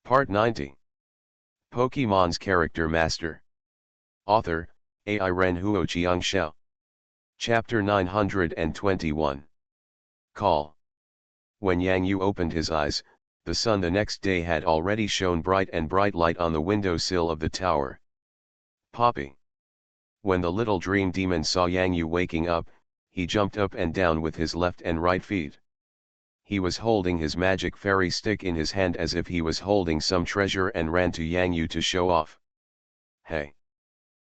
Part 90. Pokemon's Character Master. Author, Ai Ren Huo Chiang Xiao. Chapter 921. Call. When Yang Yu opened his eyes, the sun the next day had already shone bright light on the windowsill of the tower. Poppy. When the little dream demon saw Yang Yu waking up, he jumped up and down with his left and right feet. He was holding his magic fairy stick in his hand as if he was holding some treasure and ran to Yang Yu to show off. Hey!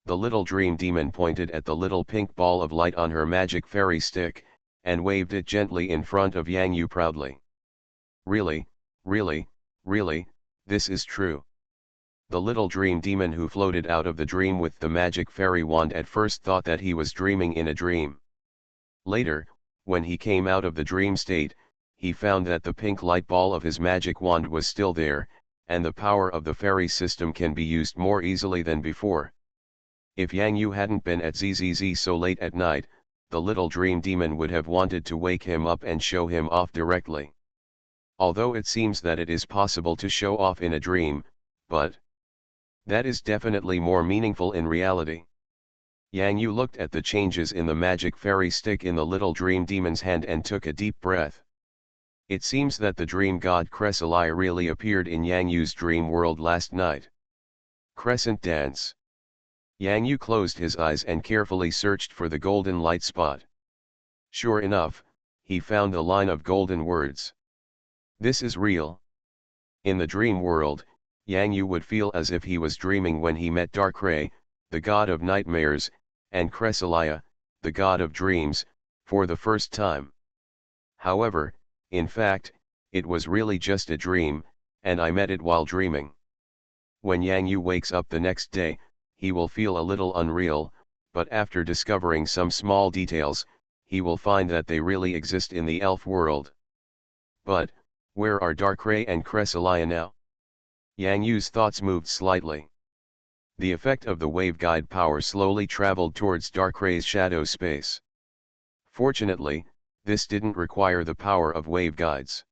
The little dream demon pointed at the little pink ball of light on her magic fairy stick, and waved it gently in front of Yang Yu proudly. Really, this is true. The little dream demon who floated out of the dream with the magic fairy wand at first thought that he was dreaming in a dream. Later, when he came out of the dream state, he found that the pink light ball of his magic wand was still there, and the power of the fairy system can be used more easily than before. If Yang Yu hadn't been at ZZZ so late at night, the little dream demon would have wanted to wake him up and show him off directly. Although it seems that it is possible to show off in a dream, but that is definitely more meaningful in reality. Yang Yu looked at the changes in the magic fairy stick in the little dream demon's hand and took a deep breath. It seems that the dream god Cresselia really appeared in Yang Yu's dream world last night. Crescent dance. Yang Yu closed his eyes and carefully searched for the golden light spot. Sure enough, he found a line of golden words. This is real. In the dream world, Yang Yu would feel as if he was dreaming when he met Darkrai, the god of nightmares, and Cresselia, the god of dreams, for the first time. However, in fact, it was really just a dream, and I met it while dreaming. When Yang Yu wakes up the next day, he will feel a little unreal, but after discovering some small details, he will find that they really exist in the elf world. But, where are Darkrai and Cresselia now? Yang Yu's thoughts moved slightly. The effect of the wave guide power slowly traveled towards Darkrai's shadow space. Fortunately, this didn't require the power of wave guides.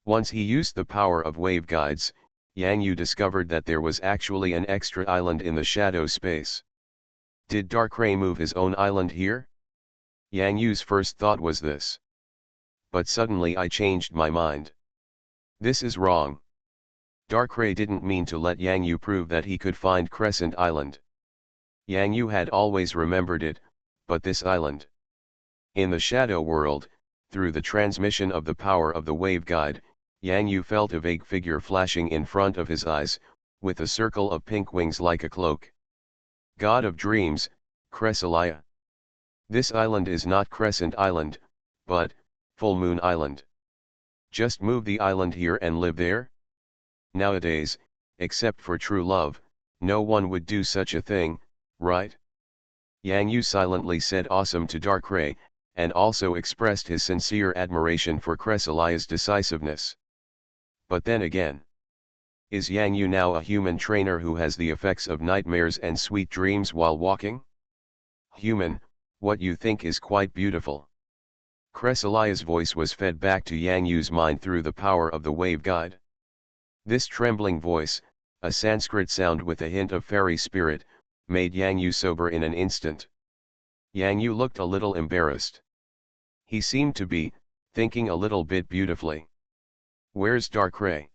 Once he used the power of wave guides, Yang Yu discovered that there was actually an extra island in the shadow space. Did Darkrai move his own island here? Yang Yu's first thought was this. But suddenly I changed my mind. This is wrong. Darkrai didn't mean to let Yang Yu prove that he could find Crescent Island. Yang Yu had always remembered it, but this island. In the shadow world, through the transmission of the power of the wave guide, Yang Yu felt a vague figure flashing in front of his eyes, with a circle of pink wings like a cloak. God of dreams, Cresselia. This island is not Crescent Island, but Full Moon Island. Just move the island here and live there? Nowadays, except for true love, no one would do such a thing, right? Yang Yu silently said awesome to Darkrai, and also expressed his sincere admiration for Cresselia's decisiveness. But then again, is Yang Yu now a human trainer who has the effects of nightmares and sweet dreams while walking? Human, what you think is quite beautiful. Cresselia's voice was fed back to Yang Yu's mind through the power of the wave guide. This trembling voice, a Sanskrit sound with a hint of fairy spirit, made Yang Yu sober in an instant. Yang Yu looked a little embarrassed. He seemed to be thinking a little bit beautifully. Where's Darkrai?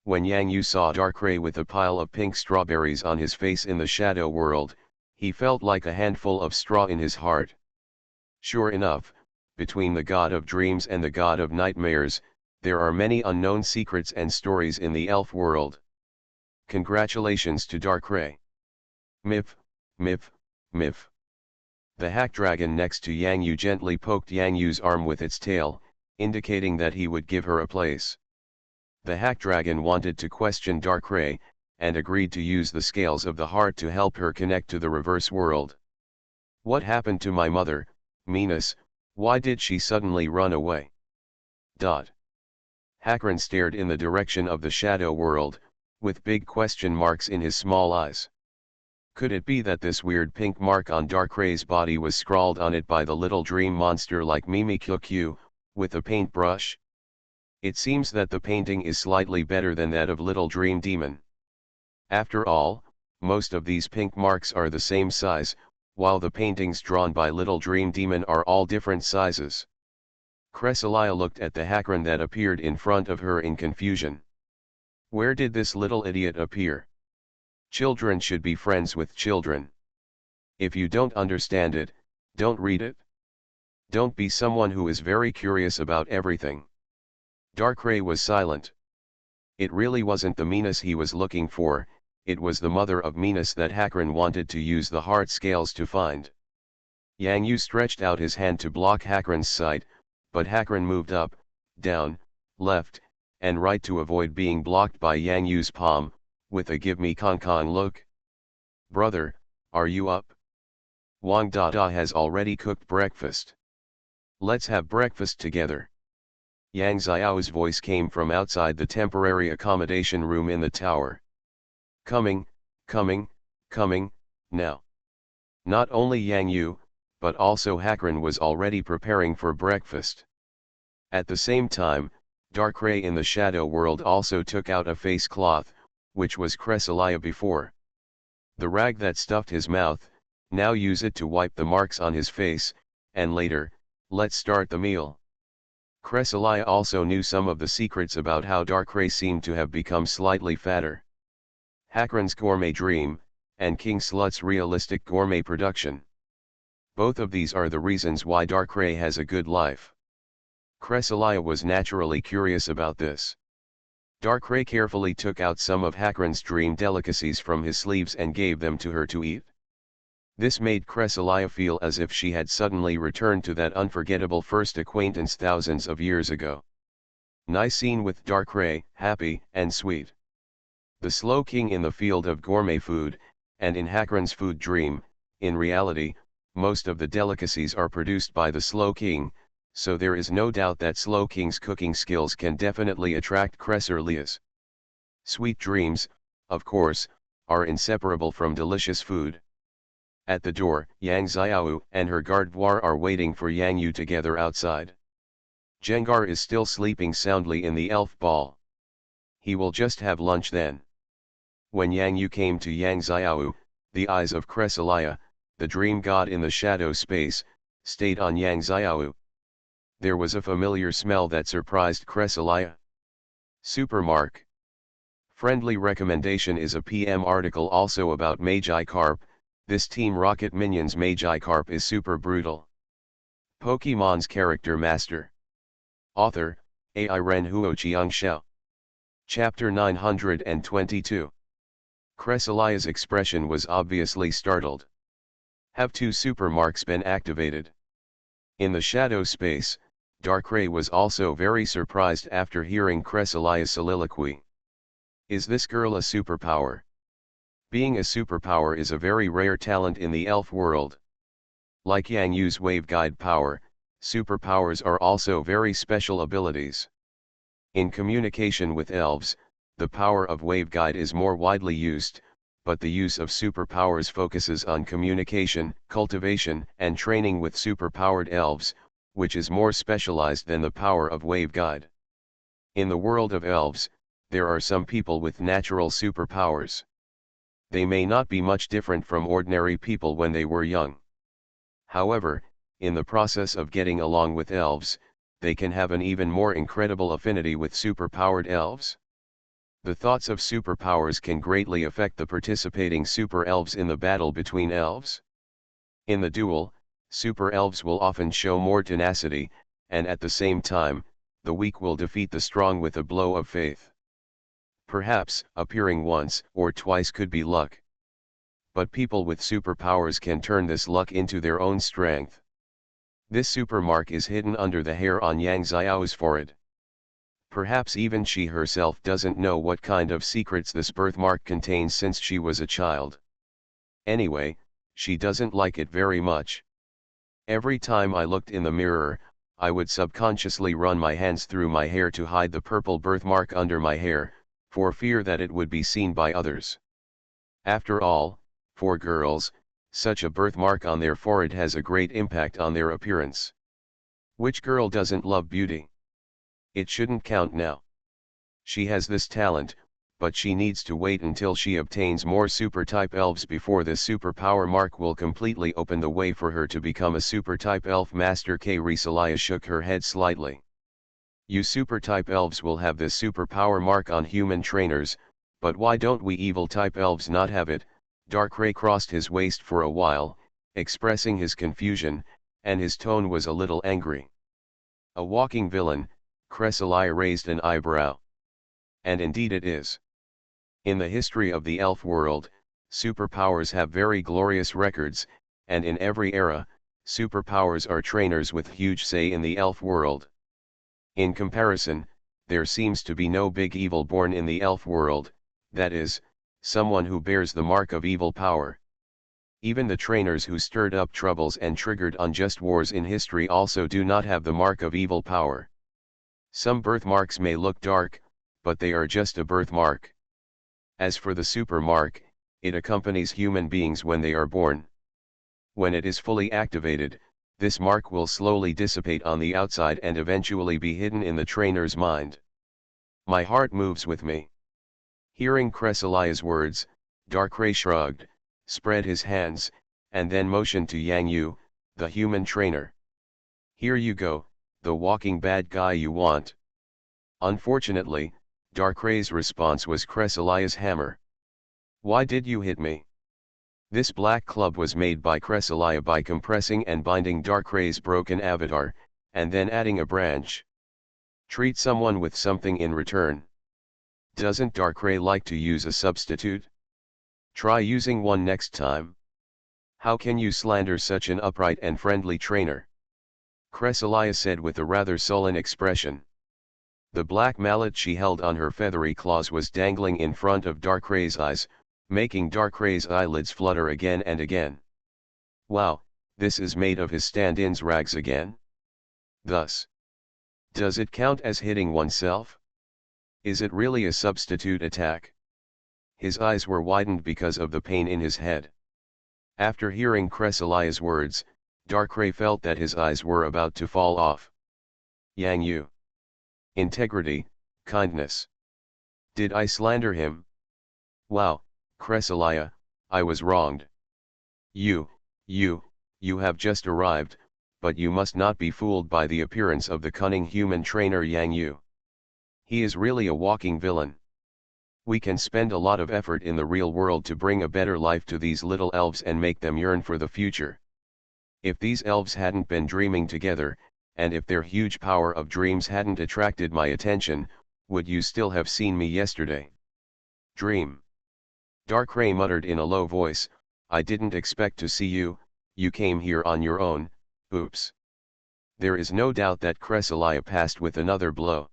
When Yang Yu saw Darkrai with a pile of pink strawberries on his face in the shadow world, he felt like a handful of straw in his heart. Sure enough, between the god of dreams and the god of nightmares, there are many unknown secrets and stories in the elf world. Congratulations to Darkrai. Mif. The hack dragon next to Yang Yu gently poked Yang Yu's arm with its tail, indicating that he would give her a place. The hack dragon wanted to question Darkrai, and agreed to use the scales of the heart to help her connect to the reverse world. What happened to my mother, Minas? Why did she suddenly run away? Hakran stared in the direction of the shadow world, with big question marks in his small eyes. Could it be that this weird pink mark on Darkrai's body was scrawled on it by the little dream monster like Mimi QQ, with a paintbrush? It seems that the painting is slightly better than that of Little Dream Demon. After all, most of these pink marks are the same size, while the paintings drawn by Little Dream Demon are all different sizes. Cresselia looked at the Hakron that appeared in front of her in confusion. Where did this little idiot appear? Children should be friends with children. If you don't understand it, don't read it. Don't be someone who is very curious about everything. Darkrai was silent. It really wasn't the meanness he was looking for, it was the mother of meanness that Hakron wanted to use the heart scales to find. Yang Yu stretched out his hand to block Hakron's sight, but Hakron moved up, down, left, and right to avoid being blocked by Yang Yu's palm, with a give me Kong look. Brother, are you up? Wang Dada has already cooked breakfast. Let's have breakfast together. Yang Xiao's voice came from outside the temporary accommodation room in the tower. Coming, now. Not only Yang Yu, but also Hakron was already preparing for breakfast. At the same time, Darkrai in the shadow world also took out a face cloth, which was Cresselia before. The rag that stuffed his mouth, now use it to wipe the marks on his face, and later, let's start the meal. Cresselia also knew some of the secrets about how Darkrai seemed to have become slightly fatter. Hakron's gourmet dream, and King Slut's realistic gourmet production. Both of these are the reasons why Darkrai has a good life. Cresselia was naturally curious about this. Darkrai carefully took out some of Hakron's dream delicacies from his sleeves and gave them to her to eat. This made Cresselia feel as if she had suddenly returned to that unforgettable first acquaintance thousands of years ago. Nice scene with Darkrai, happy and sweet. The slow king in the field of gourmet food, and in Hakron's food dream. In reality, most of the delicacies are produced by the slow king, so there is no doubt that slow king's cooking skills can definitely attract Cresselia's. Sweet dreams, of course, are inseparable from delicious food. At the door, Yang Xiao and her gardevoir are waiting for Yang Yu together outside. Jengar is still sleeping soundly in the elf ball. He will just have lunch then. When Yang Yu came to Yang Xiao, the eyes of Cresselia, the dream god in the shadow space, stayed on Yang Xiao. There was a familiar smell that surprised Cresselia. Supermark. Friendly recommendation is a PM article also about Magikarp. This Team Rocket Minions Magikarp is super brutal. Pokémon's character master. Author, Ai Ren Huo Xiangxiao. Chapter 922. Cresselia's expression was obviously startled. Have two supermarks been activated? In the shadow space, Darkrai was also very surprised after hearing Cresselia's soliloquy. Is this girl a superpower? Being a superpower is a very rare talent in the elf world. Like Yang Yu's wave guide power, superpowers are also very special abilities. In communication with elves, the power of wave guide is more widely used, but the use of superpowers focuses on communication, cultivation, and training with superpowered elves, which is more specialized than the power of wave guide. In the world of elves, there are some people with natural superpowers. They may not be much different from ordinary people when they were young. However, in the process of getting along with elves, they can have an even more incredible affinity with superpowered elves. The thoughts of superpowers can greatly affect the participating super elves in the battle between elves. In the duel, super elves will often show more tenacity, and at the same time, the weak will defeat the strong with a blow of faith. Perhaps, appearing once or twice could be luck. But people with superpowers can turn this luck into their own strength. This supermark is hidden under the hair on Yang Xiao's forehead. Perhaps even she herself doesn't know what kind of secrets this birthmark contains since she was a child. Anyway, she doesn't like it very much. Every time I looked in the mirror, I would subconsciously run my hands through my hair to hide the purple birthmark under my hair, for fear that it would be seen by others. After all, for girls, such a birthmark on their forehead has a great impact on their appearance. Which girl doesn't love beauty? It shouldn't count now. She has this talent, but she needs to wait until she obtains more super-type elves before this superpower mark will completely open the way for her to become a super-type elf master. Cresselia shook her head slightly. You super-type elves will have this superpower mark on human trainers, but why don't we evil-type elves not have it? Darkrai crossed his waist for a while, expressing his confusion, and his tone was a little angry. A walking villain, Cresselia raised an eyebrow. And indeed it is. In the history of the elf world, superpowers have very glorious records, and in every era, superpowers are trainers with huge say in the elf world. In comparison, there seems to be no big evil born in the elf world, that is, someone who bears the mark of evil power. Even the trainers who stirred up troubles and triggered unjust wars in history also do not have the mark of evil power. Some birthmarks may look dark, but they are just a birthmark. As for the super mark, it accompanies human beings when they are born. When it is fully activated, this mark will slowly dissipate on the outside and eventually be hidden in the trainer's mind. My heart moves with me. Hearing Cresselia's words, Darkrai shrugged, spread his hands, and then motioned to Yang Yu, the human trainer. Here you go, the walking bad guy you want. Unfortunately, Darkrai's response was Cresselia's hammer. Why did you hit me? This black club was made by Cresselia by compressing and binding Darkrai's broken avatar, and then adding a branch. Treat someone with something in return. Doesn't Darkrai like to use a substitute? Try using one next time. How can you slander such an upright and friendly trainer? Cresselia said with a rather sullen expression. The black mallet she held on her feathery claws was dangling in front of Darkrai's eyes, making Darkrai's eyelids flutter again and again. Wow, this is made of his stand-in's rags again? Thus, does it count as hitting oneself? Is it really a substitute attack? His eyes were widened because of the pain in his head. After hearing Cresselia's words, Darkrai felt that his eyes were about to fall off. Yang Yu. Integrity, kindness. Did I slander him? Wow, Cresselia, I was wronged. You have just arrived, but you must not be fooled by the appearance of the cunning human trainer Yang Yu. He is really a walking villain. We can spend a lot of effort in the real world to bring a better life to these little elves and make them yearn for the future. If these elves hadn't been dreaming together, and if their huge power of dreams hadn't attracted my attention, would you still have seen me yesterday? Dream. Darkrai muttered in a low voice, I didn't expect to see you, you came here on your own, oops. There is no doubt that Cresselia passed with another blow.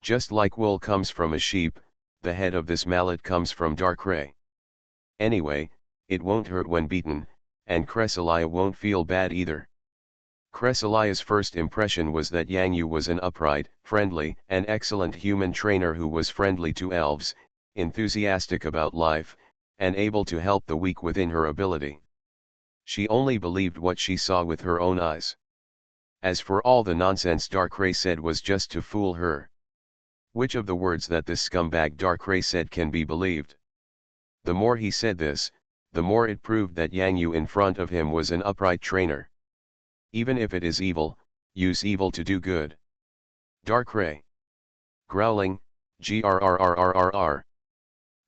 Just like wool comes from a sheep, the head of this mallet comes from Darkrai. Anyway, it won't hurt when beaten, and Cresselia won't feel bad either. Cresselia's first impression was that Yang Yu was an upright, friendly, and excellent human trainer who was friendly to elves, enthusiastic about life, and able to help the weak within her ability. She only believed what she saw with her own eyes. As for all the nonsense Darkrai said was just to fool her. Which of the words that this scumbag Darkrai said can be believed? The more he said this, the more it proved that Yang Yu in front of him was an upright trainer. Even if it is evil, use evil to do good. Darkrai. Growling, grrrrrrr.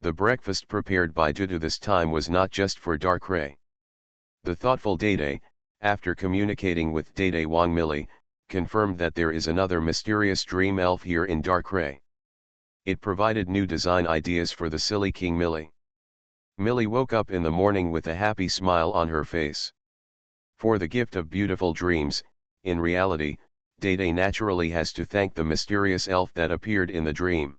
The breakfast prepared by Dudu this time was not just for Darkrai. The thoughtful Dede, after communicating with Dede Wang Millie, confirmed that there is another mysterious dream elf here in Darkrai. It provided new design ideas for the silly King Millie. Millie woke up in the morning with a happy smile on her face. For the gift of beautiful dreams, in reality, Dede naturally has to thank the mysterious elf that appeared in the dream.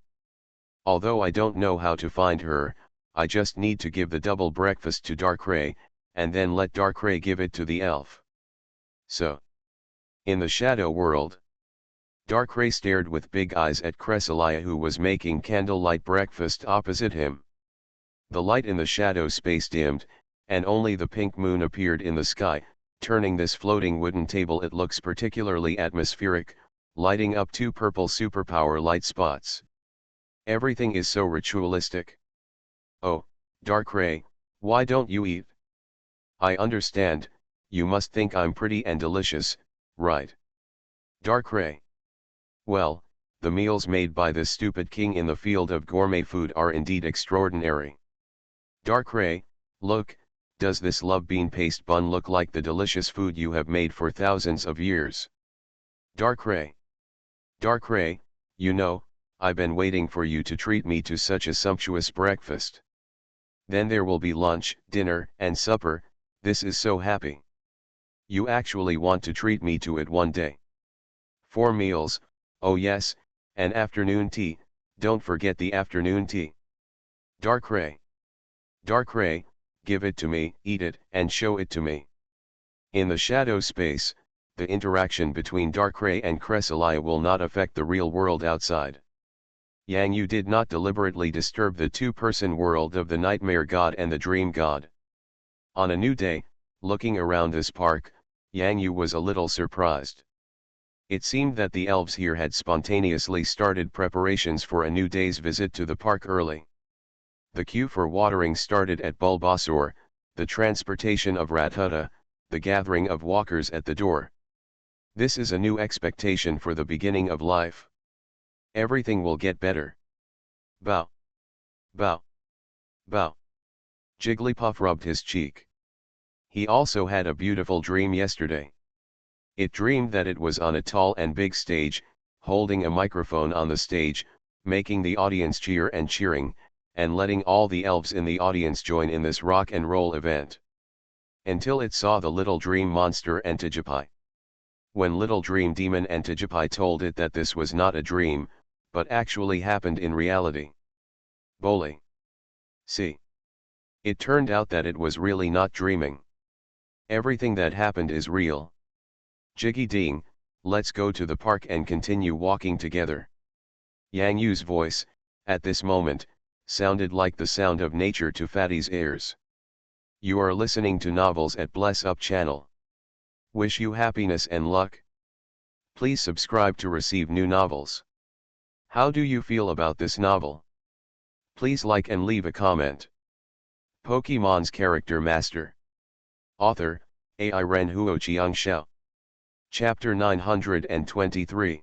Although I don't know how to find her, I just need to give the double breakfast to Darkrai, and then let Darkrai give it to the elf. So, in the shadow world, Darkrai stared with big eyes at Cresselia who was making candlelight breakfast opposite him. The light in the shadow space dimmed, and only the pink moon appeared in the sky, turning this floating wooden table it looks particularly atmospheric, lighting up two purple superpower light spots. Everything is so ritualistic. Oh, Darkrai, why don't you eat? I understand, you must think I'm pretty and delicious, right? Darkrai. Well, the meals made by this stupid king in the field of gourmet food are indeed extraordinary. Darkrai, look, does this love bean paste bun look like the delicious food you have made for thousands of years? Darkrai. Darkrai, you know, I've been waiting for you to treat me to such a sumptuous breakfast. Then there will be lunch, dinner, and supper, this is so happy. You actually want to treat me to it one day. 4 meals, oh yes, and afternoon tea, don't forget the afternoon tea. Darkrai. Darkrai, give it to me, eat it, and show it to me. In the shadow space, the interaction between Darkrai and Cresselia will not affect the real world outside. Yang Yu did not deliberately disturb the two-person world of the Nightmare God and the Dream God. On a new day, looking around this park, Yang Yu was a little surprised. It seemed that the elves here had spontaneously started preparations for a new day's visit to the park early. The queue for watering started at Bulbasaur, the transportation of Rattata, the gathering of walkers at the door. This is a new expectation for the beginning of life. Everything will get better. Bow. Bow. Bow. Jigglypuff rubbed his cheek. He also had a beautiful dream yesterday. It dreamed that it was on a tall and big stage, holding a microphone on the stage, making the audience cheer and cheering, and letting all the elves in the audience join in this rock and roll event. Until it saw the little dream monster Antigipi. When little dream demon Antigipi told it that this was not a dream, but actually happened in reality. Boli. See. It turned out that it was really not dreaming. Everything that happened is real. Jiggy ding, let's go to the park and continue walking together. Yang Yu's voice, at this moment, sounded like the sound of nature to Fatty's ears. You are listening to Novels at Bless Up channel. Wish you happiness and luck. Please subscribe to receive new novels. How do you feel about this novel? Please like and leave a comment. Pokemon's Character Master. Author, Ai Ren Huo Chiang Xiao. Chapter 923.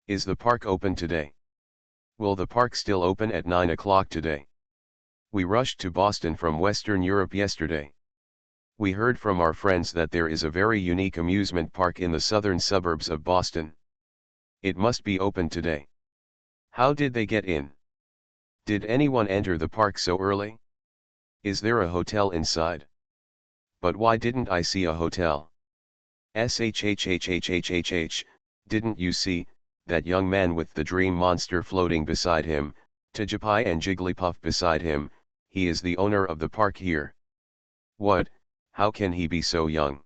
Is the park open today? Will the park still open at 9 o'clock today? We rushed to Boston from Western Europe yesterday. We heard from our friends that there is a very unique amusement park in the southern suburbs of Boston. It must be open today. How did they get in? Did anyone enter the park so early? Is there a hotel inside? But why didn't I see a hotel? Shhhhhhh, didn't you see, that young man with the dream monster floating beside him, Tigipi and Jigglypuff beside him, he is the owner of the park here. What, how can he be so young?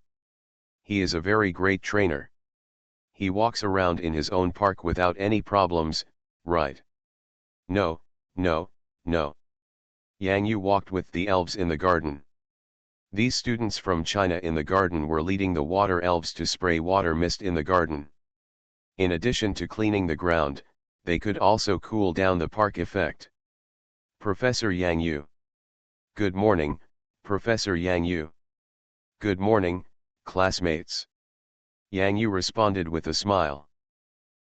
He is a very great trainer. He walks around in his own park without any problems, right? No, no, no. Yang Yu walked with the elves in the garden. These students from China in the garden were leading the water elves to spray water mist in the garden. In addition to cleaning the ground, they could also cool down the park effect. Professor Yang Yu. Good morning, Professor Yang Yu. Good morning, classmates. Yang Yu responded with a smile.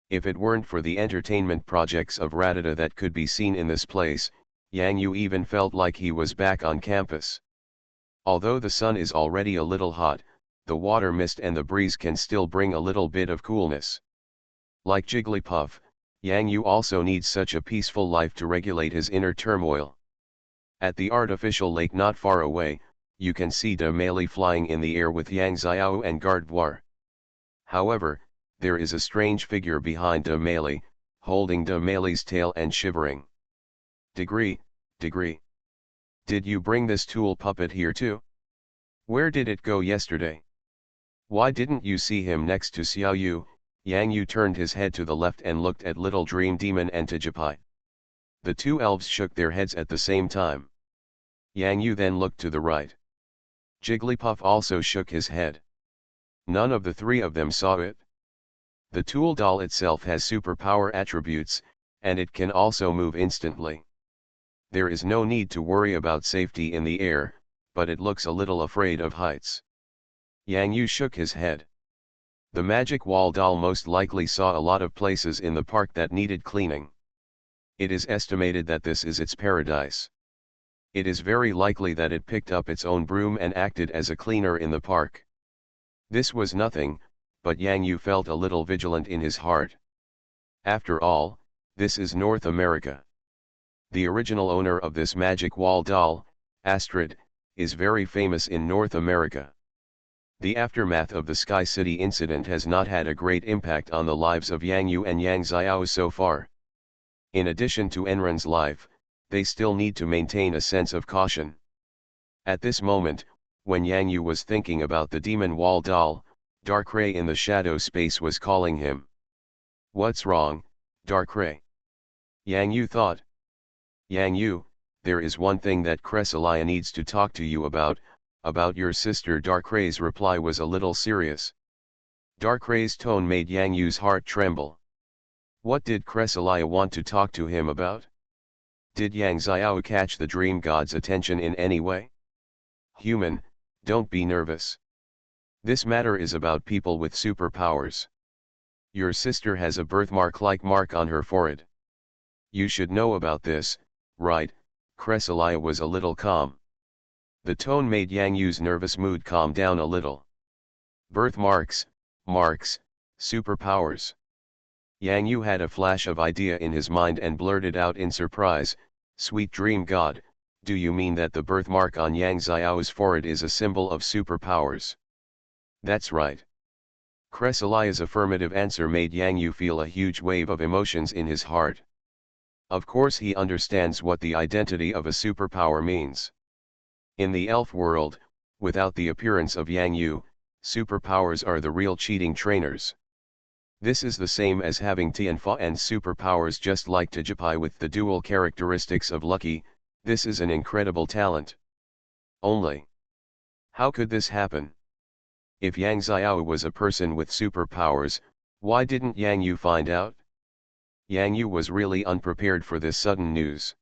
If it weren't for the entertainment projects of Rattata that could be seen in this place, Yang Yu even felt like he was back on campus. Although the sun is already a little hot, the water mist and the breeze can still bring a little bit of coolness. Like Jigglypuff, Yang Yu also needs such a peaceful life to regulate his inner turmoil. At the artificial lake not far away, you can see De Meili flying in the air with Yang Xiao and Gardevoir. However, there is a strange figure behind De Meili, holding De Meili's tail and shivering. Degree. Did you bring this tool puppet here too? Where did it go yesterday? Why didn't you see him next to Xiao Yu? Yang Yu turned his head to the left and looked at little dream demon Antigipi. The two elves shook their heads at the same time. Yang Yu then looked to the right. Jigglypuff also shook his head. None of the three of them saw it. The tool doll itself has superpower attributes, and it can also move instantly. There is no need to worry about safety in the air, but it looks a little afraid of heights. Yang Yu shook his head. The magic wall doll most likely saw a lot of places in the park that needed cleaning. It is estimated that this is its paradise. It is very likely that it picked up its own broom and acted as a cleaner in the park. This was nothing, but Yang Yu felt a little vigilant in his heart. After all, this is North America. The original owner of this magic wall doll, Astrid, is very famous in North America. The aftermath of the Sky City incident has not had a great impact on the lives of Yang Yu and Yang Xiao so far. In addition to Enran's life, they still need to maintain a sense of caution. At this moment, when Yang Yu was thinking about the demon wall doll, Darkrai in the shadow space was calling him. "What's wrong, Darkrai?" Yang Yu thought. "Yang Yu, there is one thing that Cresselia needs to talk to you about your sister." Darkrai's reply was a little serious. Darkrai's tone made Yang Yu's heart tremble. What did Cresselia want to talk to him about? Did Yang Xiao catch the dream god's attention in any way? "Human, don't be nervous. This matter is about people with superpowers. Your sister has a birthmark-like mark on her forehead. You should know about this, right?" Cresselia was a little calm. The tone made Yang Yu's nervous mood calm down a little. Birthmarks, marks, superpowers. Yang Yu had a flash of idea in his mind and blurted out in surprise, "Sweet dream god, do you mean that the birthmark on Yang Xiao's forehead is a symbol of superpowers?" "That's right." Cresselia's affirmative answer made Yang Yu feel a huge wave of emotions in his heart. Of course he understands what the identity of a superpower means. In the elf world, without the appearance of Yang Yu, superpowers are the real cheating trainers. This is the same as having Tianfa and superpowers, just like Tajipai with the dual characteristics of lucky. This is an incredible talent. Only, how could this happen? If Yang Xiao was a person with superpowers, why didn't Yang Yu find out? Yang Yu was really unprepared for this sudden news.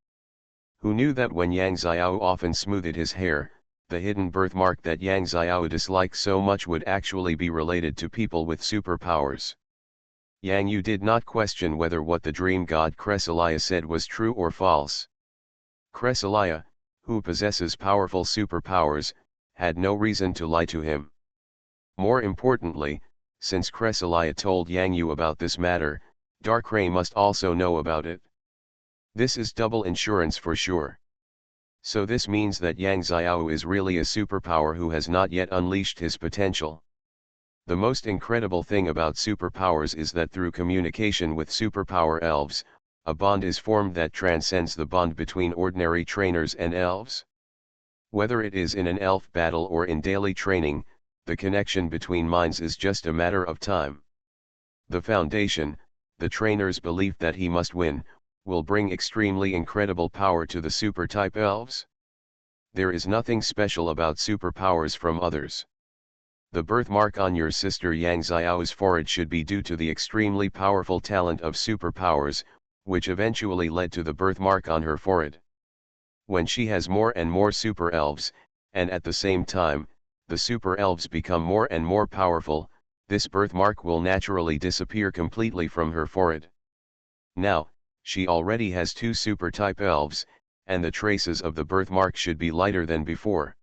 Who knew that when Yang Xiao often smoothed his hair, the hidden birthmark that Yang Xiao disliked so much would actually be related to people with superpowers? Yang Yu did not question whether what the dream god Cresselia said was true or false. Cresselia, who possesses powerful superpowers, had no reason to lie to him. More importantly, since Cresselia told Yang Yu about this matter, Darkrai must also know about it. This is double insurance for sure. So this means that Yang Xiao is really a superpower who has not yet unleashed his potential. The most incredible thing about superpowers is that through communication with superpower elves, a bond is formed that transcends the bond between ordinary trainers and elves. Whether it is in an elf battle or in daily training, the connection between minds is just a matter of time. The foundation, the trainer's belief that he must win, will bring extremely incredible power to the super-type elves. There is nothing special about superpowers from others. The birthmark on your sister Yang Xiao's forehead should be due to the extremely powerful talent of superpowers, which eventually led to the birthmark on her forehead. When she has more and more super elves, and at the same time, the super elves become more and more powerful, this birthmark will naturally disappear completely from her forehead. Now, she already has 2 super-type elves, and the traces of the birthmark should be lighter than before.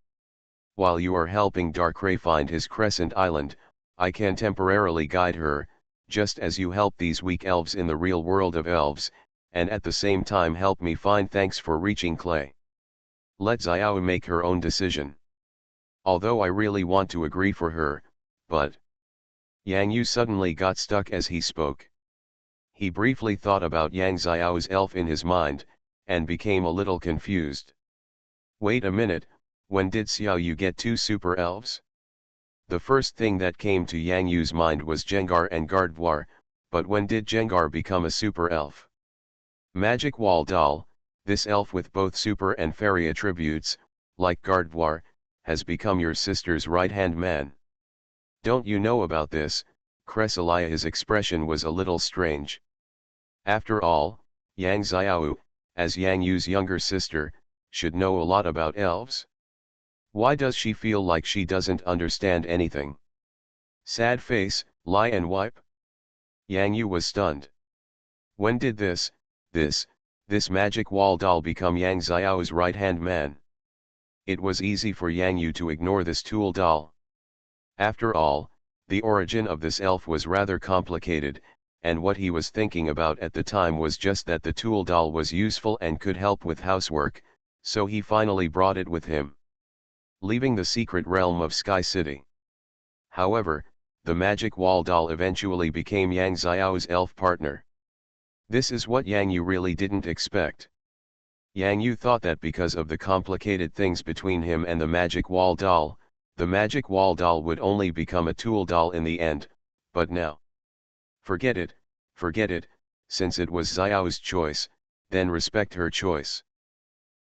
While you are helping Darkrai find his Crescent Island, I can temporarily guide her, just as you help these weak elves in the real world of elves, and at the same time help me find. Thanks for reaching Clay. Let Xiao make her own decision. Although I really want to agree for her, but... Yang Yu suddenly got stuck as he spoke. He briefly thought about Yang Xiao's elf in his mind, and became a little confused. Wait a minute, when did Xiao Yu get 2 super elves? The first thing that came to Yang Yu's mind was Jengar and Gardevoir, but when did Jengar become a super elf? Magic Wall Doll, this elf with both super and fairy attributes, like Gardevoir, has become your sister's right-hand man. Don't you know about this, Cressalia's expression was a little strange. After all, Yang Xiao, as Yang Yu's younger sister, should know a lot about elves. Why does she feel like she doesn't understand anything? Sad face, lie and wipe? Yang Yu was stunned. When did this magic wall doll become Yang Xiao's right-hand man? It was easy for Yang Yu to ignore this tool doll. After all, the origin of this elf was rather complicated, and what he was thinking about at the time was just that the tool doll was useful and could help with housework, so he finally brought it with him, leaving the secret realm of Sky City. However, the magic wall doll eventually became Yang Xiao's elf partner. This is what Yang Yu really didn't expect. Yang Yu thought that because of the complicated things between him and the magic wall doll, the magic wall doll would only become a tool doll in the end, but now. Forget it, since it was Xiao's choice, then respect her choice.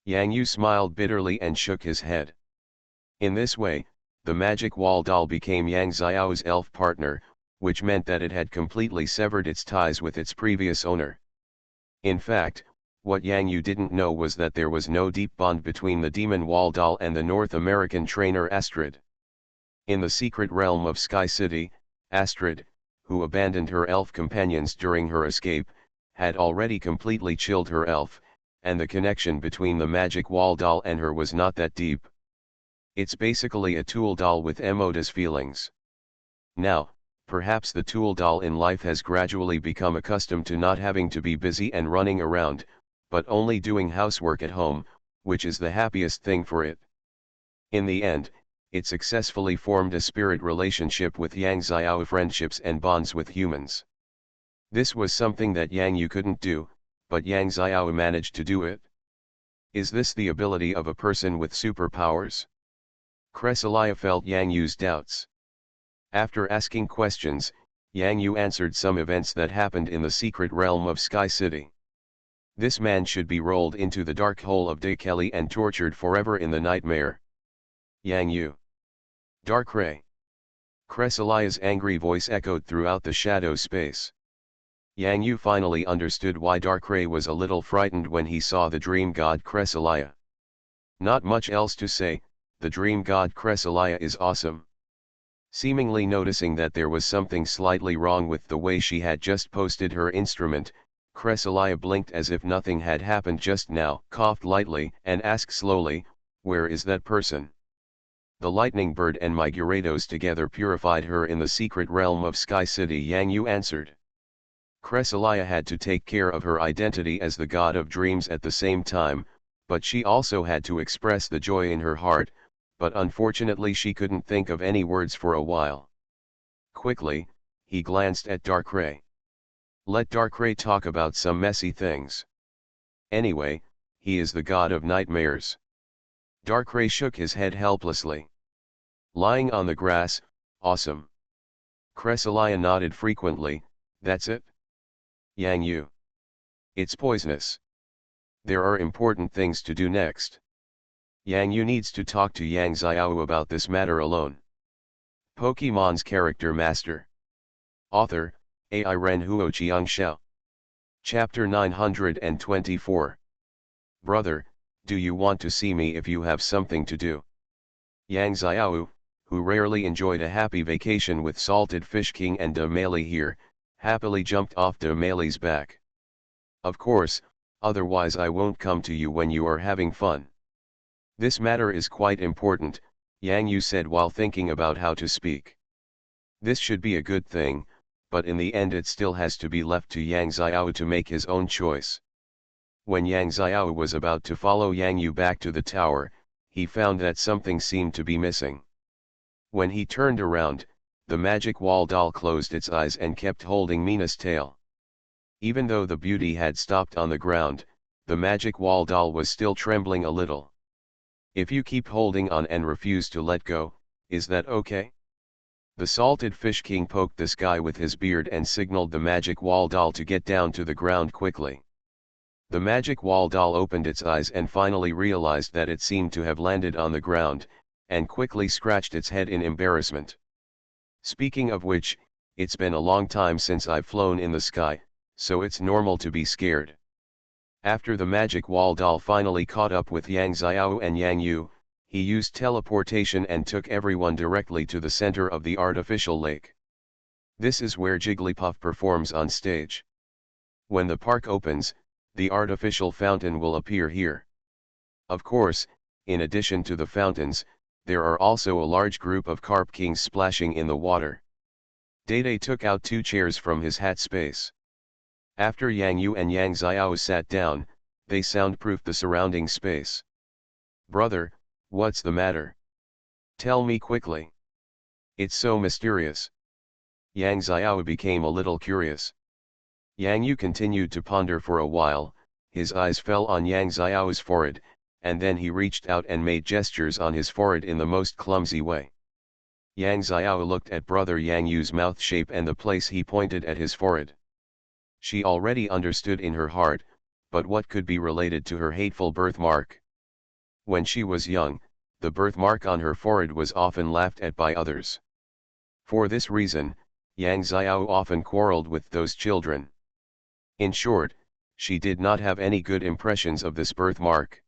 Yang Yu smiled bitterly and shook his head. In this way, the magic wall doll became Yang Xiao's elf partner, which meant that it had completely severed its ties with its previous owner. In fact, what Yang Yu didn't know was that there was no deep bond between the demon wall doll and the North American trainer Astrid. In the secret realm of Sky City, Astrid, who abandoned her elf companions during her escape, had already completely chilled her elf, and the connection between the magic wall doll and her was not that deep. It's basically a tool doll with emotive feelings. Now, perhaps the tool doll in life has gradually become accustomed to not having to be busy and running around, but only doing housework at home, which is the happiest thing for it. In the end, it successfully formed a spirit relationship with Yang Xiao, friendships and bonds with humans. This was something that Yang Yu couldn't do, but Yang Xiao managed to do it. Is this the ability of a person with superpowers? Cressalia felt Yang Yu's doubts. After asking questions, Yang Yu answered some events that happened in the secret realm of Sky City. This man should be rolled into the dark hole of Dekeli and tortured forever in the nightmare. Yang Yu. Dark Ray. Cressalia's angry voice echoed throughout the shadow space. Yang Yu finally understood why Dark Ray was a little frightened when he saw the dream god Cressalia. Not much else to say, the dream god Cressalia is awesome. Seemingly noticing that there was something slightly wrong with the way she had just posted her instrument, Cressalia blinked as if nothing had happened just now, coughed lightly, and asked slowly, "Where is that person?" The lightning bird and my Gyarados together purified her in the secret realm of Sky City, Yang Yu answered. Cressalia had to take care of her identity as the god of dreams at the same time, but she also had to express the joy in her heart, but unfortunately she couldn't think of any words for a while. Quickly, he glanced at Dark Ray. Let Dark Ray talk about some messy things. Anyway, he is the god of nightmares. Dark Ray shook his head helplessly. Lying on the grass, awesome. Cressalia nodded frequently, that's it? Yang Yu. It's poisonous. There are important things to do next. Yang Yu needs to talk to Yang Xiao about this matter alone. Pokemon's Character Master. Author, Ai Ren Huo Chiang Xiao. Chapter 924. Brother, do you want to see me if you have something to do? Yang Xiao, who rarely enjoyed a happy vacation with Salted Fish King and De Meili here, happily jumped off De Meili's back. Of course, otherwise I won't come to you when you are having fun. This matter is quite important, Yang Yu said while thinking about how to speak. This should be a good thing, but in the end it still has to be left to Yang Xiao to make his own choice. When Yang Xiao was about to follow Yang Yu back to the tower, he found that something seemed to be missing. When he turned around, the magic wall doll closed its eyes and kept holding Mina's tail. Even though the beauty had stopped on the ground, the magic wall doll was still trembling a little. If you keep holding on and refuse to let go, is that okay? The Salted Fish King poked the sky with his beard and signaled the magic wall doll to get down to the ground quickly. The magic wall doll opened its eyes and finally realized that it seemed to have landed on the ground, and quickly scratched its head in embarrassment. Speaking of which, it's been a long time since I've flown in the sky, so it's normal to be scared. After the magic wall doll finally caught up with Yang Xiao and Yang Yu, he used teleportation and took everyone directly to the center of the artificial lake. This is where Jigglypuff performs on stage. When the park opens, the artificial fountain will appear here. Of course, in addition to the fountains, there are also a large group of carp kings splashing in the water. Dede took out 2 chairs from his hat space. After Yang Yu and Yang Xiao sat down, they soundproofed the surrounding space. "Brother, what's the matter? Tell me quickly. It's so mysterious." Yang Xiao became a little curious. Yang Yu continued to ponder for a while, his eyes fell on Yang Xiao's forehead, and then he reached out and made gestures on his forehead in the most clumsy way. Yang Xiao looked at brother Yang Yu's mouth shape and the place he pointed at his forehead. She already understood in her heart, but what could be related to her hateful birthmark? When she was young, the birthmark on her forehead was often laughed at by others. For this reason, Yang Xiao often quarreled with those children. In short, she did not have any good impressions of this birthmark.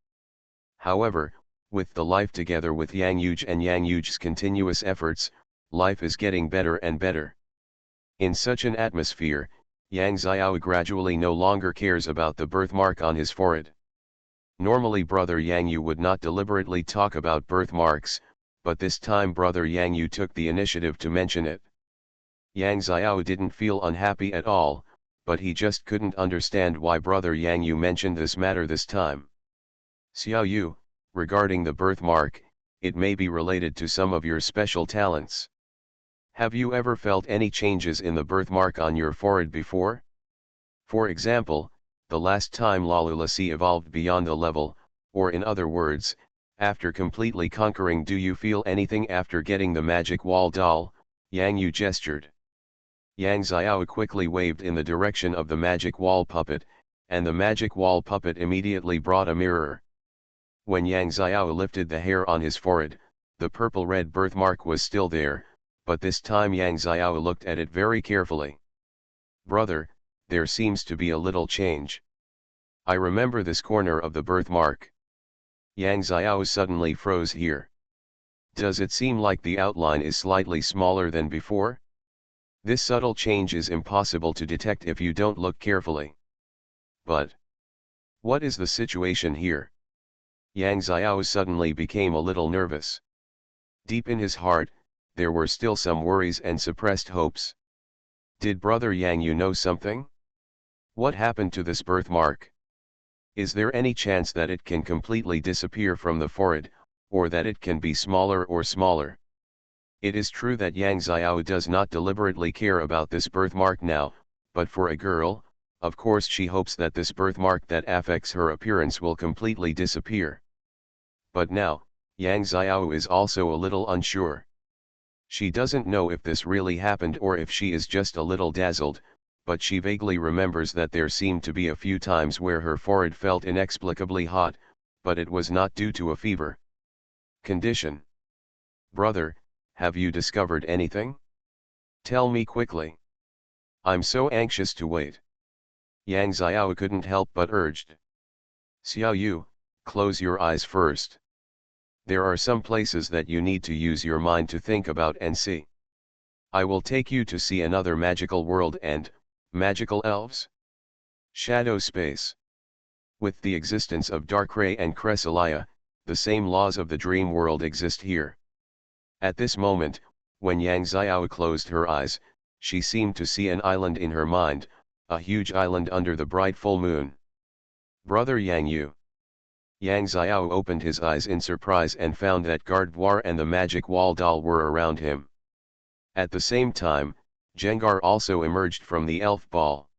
However, with the life together with Yang Yuj and Yang Yuj's continuous efforts, life is getting better and better. In such an atmosphere, Yang Xiao gradually no longer cares about the birthmark on his forehead. Normally brother Yang Yu would not deliberately talk about birthmarks, but this time brother Yang Yu took the initiative to mention it. Yang Xiao didn't feel unhappy at all, but he just couldn't understand why brother Yang Yu mentioned this matter this time. "Xiao Yu, regarding the birthmark, it may be related to some of your special talents. Have you ever felt any changes in the birthmark on your forehead before? For example, the last time Lalulasi evolved beyond the level, or in other words, after completely conquering, do you feel anything after getting the magic wall doll?" Yang Yu gestured. Yang Xiao quickly waved in the direction of the magic wall puppet, and the magic wall puppet immediately brought a mirror. When Yang Xiao lifted the hair on his forehead, the purple-red birthmark was still there, but this time Yang Xiao looked at it very carefully. "Brother, there seems to be a little change. I remember this corner of the birthmark." Yang Xiao suddenly froze here. "Does it seem like the outline is slightly smaller than before? This subtle change is impossible to detect if you don't look carefully. But what is the situation here?" Yang Xiao suddenly became a little nervous. Deep in his heart, there were still some worries and suppressed hopes. Did brother Yang Yu know something? What happened to this birthmark? Is there any chance that it can completely disappear from the forehead, or that it can be smaller or smaller? It is true that Yang Xiao does not deliberately care about this birthmark now, but for a girl, of course she hopes that this birthmark that affects her appearance will completely disappear. But now, Yang Xiao is also a little unsure. She doesn't know if this really happened or if she is just a little dazzled, but she vaguely remembers that there seemed to be a few times where her forehead felt inexplicably hot, but it was not due to a fever condition. "Brother, have you discovered anything? Tell me quickly. I'm so anxious to wait." Yang Xiao couldn't help but urged. "Xiao Yu, close your eyes first. There are some places that you need to use your mind to think about and see. I will take you to see another magical world and magical elves. Shadow space. With the existence of Darkrai and Cresselia, the same laws of the dream world exist here." At this moment, when Yang Xiao closed her eyes, she seemed to see an island in her mind, a huge island under the bright full moon. "Brother Yang Yu." Yang Xiao opened his eyes in surprise and found that Gardewar and the magic wall doll were around him. At the same time, Jengar also emerged from the elf ball.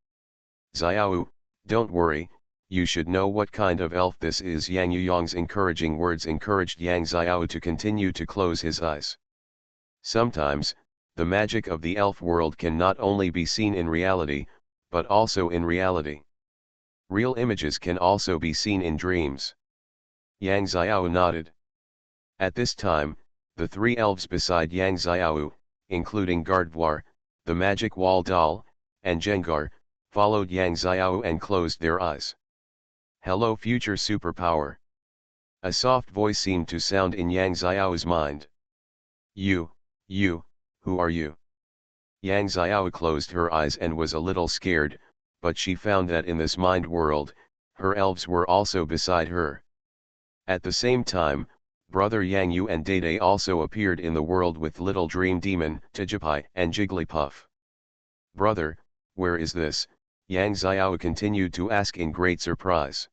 "Xiao, don't worry, you should know what kind of elf this is." Yang Yuyong's encouraging words encouraged Yang Xiao to continue to close his eyes. Sometimes, the magic of the elf world can not only be seen in reality, but also in reality. Real images can also be seen in dreams. Yang Xiao nodded. At this time, the 3 elves beside Yang Xiao, including Gardewar, the magic wall doll, and Jengar, followed Yang Xiao and closed their eyes. Hello future superpower. A soft voice seemed to sound in Yang Xiao's mind. You, who are you? Yang Xiao closed her eyes and was a little scared, but she found that in this mind world, her elves were also beside her. At the same time, Brother Yang Yu and Dede also appeared in the world with Little Dream Demon, Tijipai and Jigglypuff. Brother, where is this? Yang Xiao continued to ask in great surprise.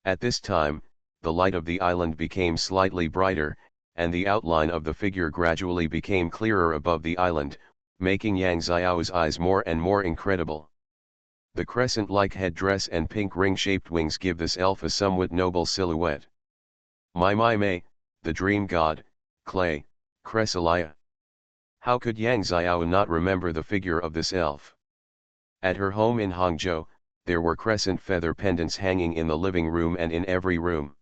At this time, the light of the island became slightly brighter, and the outline of the figure gradually became clearer above the island, making Yang Xiao's eyes more and more incredible. The crescent-like headdress and pink ring-shaped wings give this elf a somewhat noble silhouette. May, the dream god, Clay, Cresselia. How could Yang Xiao not remember the figure of this elf? At her home in Hangzhou, there were crescent feather pendants hanging in the living room and in every room.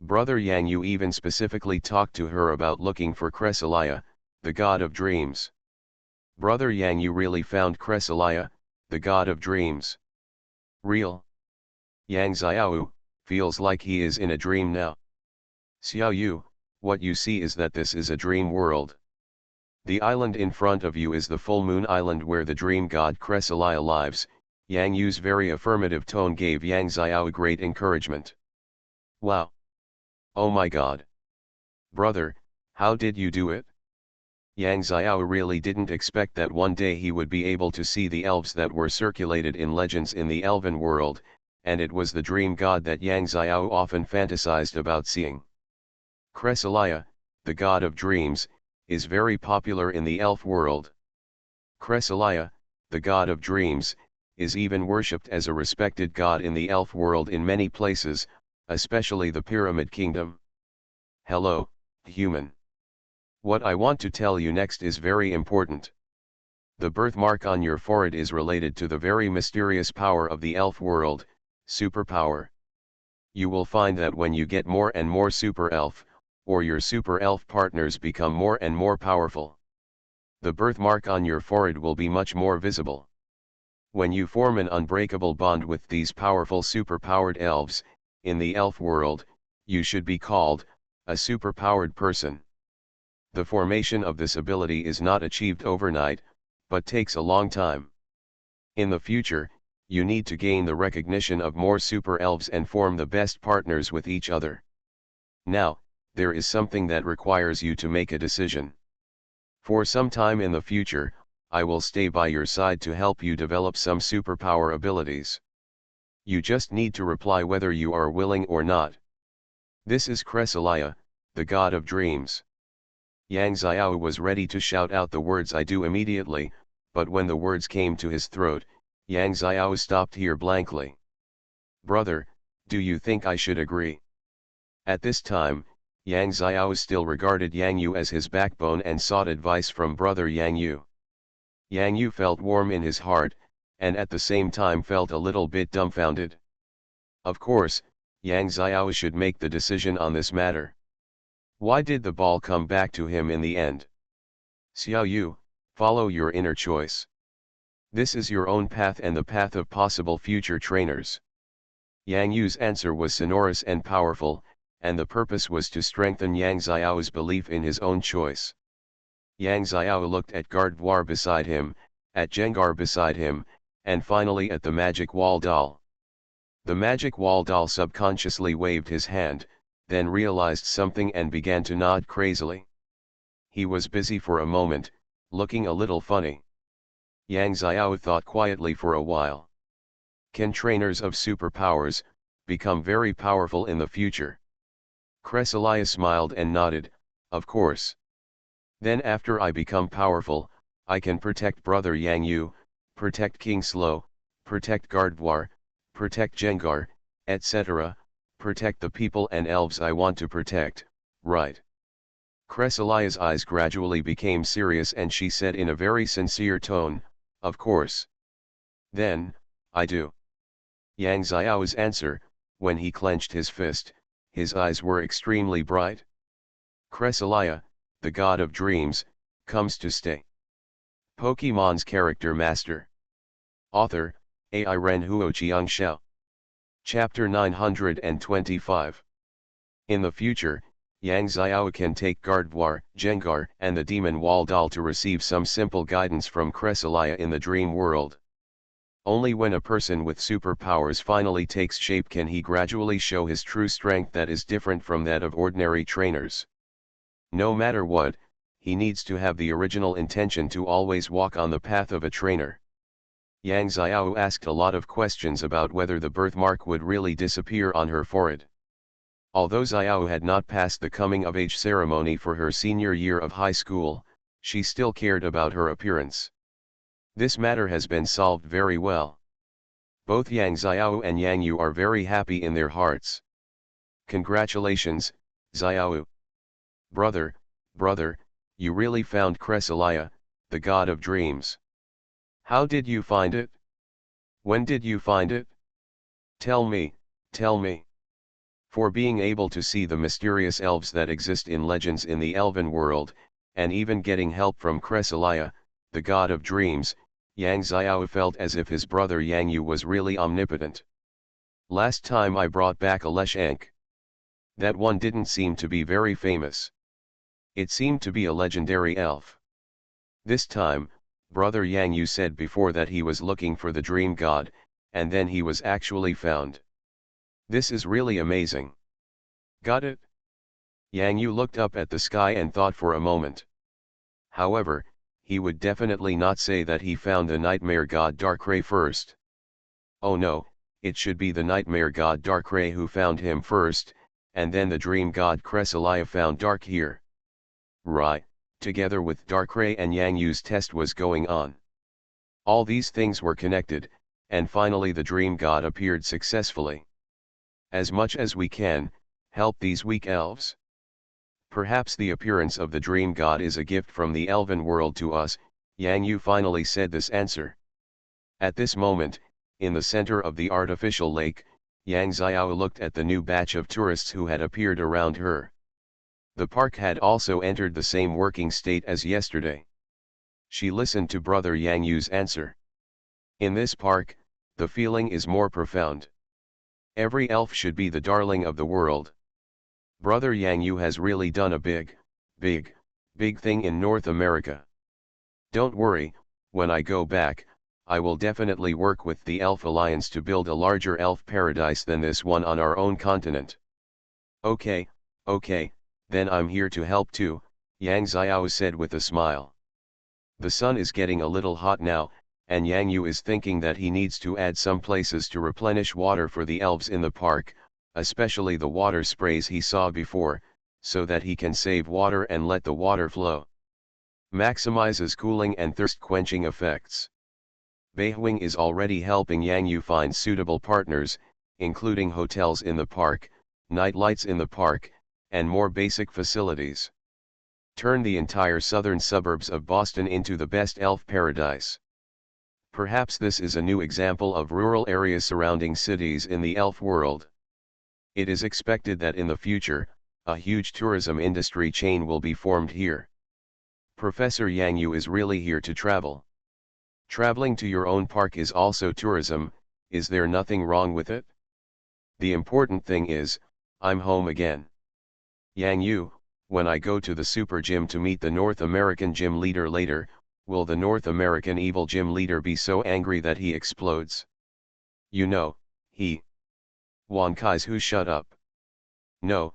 Brother Yang Yu even specifically talked to her about looking for Cresselia, the god of dreams. Brother Yang Yu really found Cresselia, the god of dreams. Real? Yang Xiao feels like he is in a dream now. Xiao Yu, what you see is that this is a dream world. The island in front of you is the full moon island where the dream god Cresselia lives. Yang Yu's very affirmative tone gave Yang Xiao great encouragement. Wow! Oh my god! Brother, how did you do it? Yang Xiao really didn't expect that one day he would be able to see the elves that were circulated in legends in the elven world, and it was the dream god that Yang Xiao often fantasized about seeing. Cresselia, the god of dreams, is very popular in the elf world. Cresselia, the god of dreams, is even worshipped as a respected god in the elf world in many places, especially the Pyramid Kingdom. Hello, human. What I want to tell you next is very important. The birthmark on your forehead is related to the very mysterious power of the elf world, superpower. You will find that when you get more and more super elf, or your super elf partners become more and more powerful, the birthmark on your forehead will be much more visible. When you form an unbreakable bond with these powerful superpowered elves, in the elf world, you should be called a superpowered person. The formation of this ability is not achieved overnight, but takes a long time. In the future, you need to gain the recognition of more super elves and form the best partners with each other. Now, there is something that requires you to make a decision. For some time in the future, I will stay by your side to help you develop some superpower abilities. You just need to reply whether you are willing or not. This is Cresselia, the god of dreams. Yang Xiao was ready to shout out the words "I do" immediately, but when the words came to his throat, Yang Xiao stopped here blankly. Brother, do you think I should agree? At this time, Yang Xiao still regarded Yang Yu as his backbone and sought advice from brother Yang Yu. Yang Yu felt warm in his heart, and at the same time felt a little bit dumbfounded. Of course, Yang Xiao should make the decision on this matter. Why did the ball come back to him in the end? Xiao Yu, follow your inner choice. This is your own path and the path of possible future trainers. Yang Yu's answer was sonorous and powerful, and the purpose was to strengthen Yang Xiao's belief in his own choice. Yang Xiao looked at Gardewar beside him, at Jengar beside him, and finally at the magic wall doll. The magic wall doll subconsciously waved his hand, then realized something and began to nod crazily. He was busy for a moment, looking a little funny. Yang Xiao thought quietly for a while. Can trainers of superpowers become very powerful in the future? Cresselia smiled and nodded, of course. Then after I become powerful, I can protect brother Yang Yu, protect King Slow, protect Gardewar, protect Jengar, etc., protect the people and elves I want to protect, right? Cresselia's eyes gradually became serious and she said in a very sincere tone, of course. Then, I do. Yang Xiao's answer, when he clenched his fist, his eyes were extremely bright. Cresselia, the god of dreams, comes to stay. Pokemon's Character Master. Author, Ai Ren Huo Chiang Xiao. Chapter 925. In the future, Yang Xiao can take Gardevoir, Gengar, and the demon Wall Doll to receive some simple guidance from Cresselia in the dream world. Only when a person with superpowers finally takes shape can he gradually show his true strength that is different from that of ordinary trainers. No matter what, he needs to have the original intention to always walk on the path of a trainer. Yang Xiao asked a lot of questions about whether the birthmark would really disappear on her forehead. Although Xiao had not passed the coming-of-age ceremony for her senior year of high school, she still cared about her appearance. This matter has been solved very well. Both Yang Xiao and Yang Yu are very happy in their hearts. Congratulations, Xiao. Brother, you really found Cresselia, the god of dreams. How did you find it? When did you find it? Tell me. For being able to see the mysterious elves that exist in legends in the elven world, and even getting help from Cresselia, the god of dreams, Yang Xiao felt as if his brother Yang Yu was really omnipotent. Last time I brought back a Leshank. That one didn't seem to be very famous. It seemed to be a legendary elf. This time, brother Yang Yu said before that he was looking for the dream god, and then he was actually found. This is really amazing. Got it? Yang Yu looked up at the sky and thought for a moment. However, he would definitely not say that he found the nightmare god Darkrai first. Oh no, it should be the nightmare god Darkrai who found him first, and then the dream god Cresselia found Dark here. Right, together with Darkrai and Yang Yu's test was going on. All these things were connected, and finally the dream god appeared successfully. As much as we can, help these weak elves. Perhaps the appearance of the dream god is a gift from the elven world to us, Yang Yu finally said this answer. At this moment, in the center of the artificial lake, Yang Xiao looked at the new batch of tourists who had appeared around her. The park had also entered the same working state as yesterday. She listened to brother Yang Yu's answer. In this park, the feeling is more profound. Every elf should be the darling of the world. Brother Yang Yu has really done a big thing in North America. Don't worry, when I go back, I will definitely work with the Elf Alliance to build a larger elf paradise than this one on our own continent. Okay, then I'm here to help too, Yang Xiao said with a smile. The sun is getting a little hot now, and Yang Yu is thinking that he needs to add some places to replenish water for the elves in the park, especially the water sprays he saw before, so that he can save water and let the water flow. Maximizes cooling and thirst-quenching effects. Beihuing is already helping Yang Yu find suitable partners, including hotels in the park, night lights in the park, and more basic facilities. Turn the entire southern suburbs of Boston into the best elf paradise. Perhaps this is a new example of rural areas surrounding cities in the elf world. It is expected that in the future, a huge tourism industry chain will be formed here. Professor Yang Yu is really here to travel. Traveling to your own park is also tourism, is there nothing wrong with it? The important thing is, I'm home again. Yang Yu, when I go to the Super Gym to meet the North American gym leader later, will the North American evil gym leader be so angry that he explodes? You know, he. Wan Kai's who shut up. No,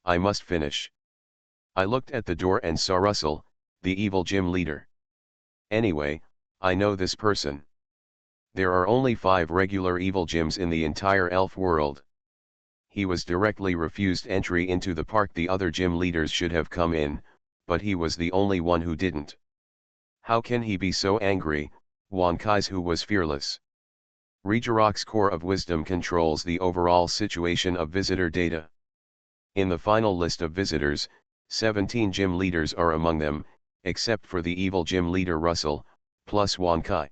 I must finish. I looked at the door and saw Russell, the evil gym leader. Anyway, I know this person. There are only 5 regular evil gyms in the entire elf world. He was directly refused entry into the park. The other gym leaders should have come in, but he was the only one who didn't. How can he be so angry? Wan Kai's who was fearless. Regirock's core of wisdom controls the overall situation of visitor data. In the final list of visitors, 17 gym leaders are among them, except for the evil gym leader Russell, plus Wan Kai.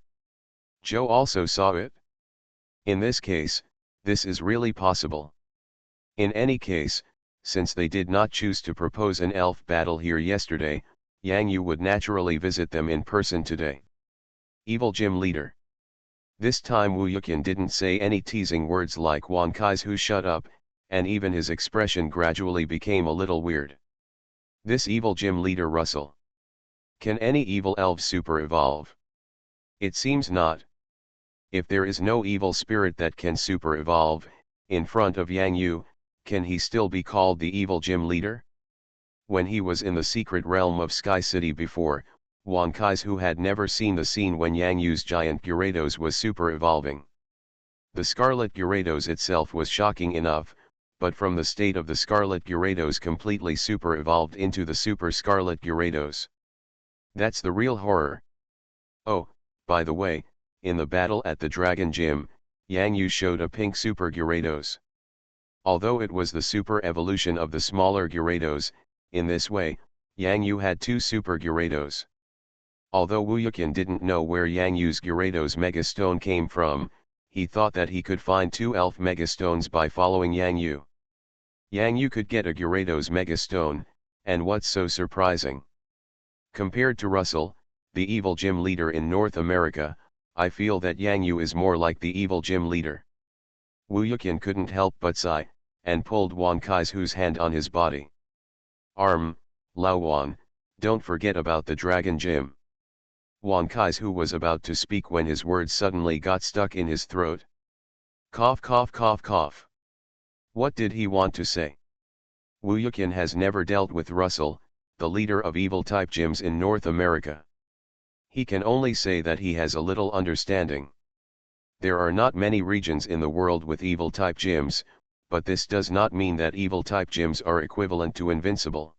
Joe also saw it. In this case, this is really possible. In any case, since they did not choose to propose an elf battle here yesterday, Yang Yu would naturally visit them in person today. Evil gym leader. This time Wu Yuqian didn't say any teasing words like Wan Kai's who shut up, and even his expression gradually became a little weird. This evil gym leader Russell. Can any evil elves super evolve? It seems not. If there is no evil spirit that can super evolve, in front of Yang Yu, can he still be called the evil gym leader? When he was in the secret realm of Sky City before, Wan Kai's who had never seen the scene when Yang Yu's giant Gyarados was super evolving. The Scarlet Gyarados itself was shocking enough, but from the state of the Scarlet Gyarados completely super evolved into the Super Scarlet Gyarados. That's the real horror. Oh, by the way, in the battle at the Dragon Gym, Yang Yu showed a pink Super Gyarados. Although it was the super evolution of the smaller Gyarados, in this way, Yang Yu had two Super Gyarados. Although Wu Yuqian didn't know where Yang Yu's Gyarados Megastone came from, he thought that he could find two Elf Megastones by following Yang Yu. Yang Yu could get a Gyarados Megastone, and what's so surprising? Compared to Russell, the evil gym leader in North America, I feel that Yang Yu is more like the evil gym leader. Wu Yuqian couldn't help but sigh, and pulled Wan Kai's hand on his body. Lao Wan, don't forget about the Dragon Gym. Wan Kai's was about to speak when his words suddenly got stuck in his throat. Cough cough cough cough. What did he want to say? Wu Yuqian has never dealt with Russell, the leader of evil-type gyms in North America. He can only say that he has a little understanding. There are not many regions in the world with evil-type gyms, but this does not mean that evil-type gyms are equivalent to invincible.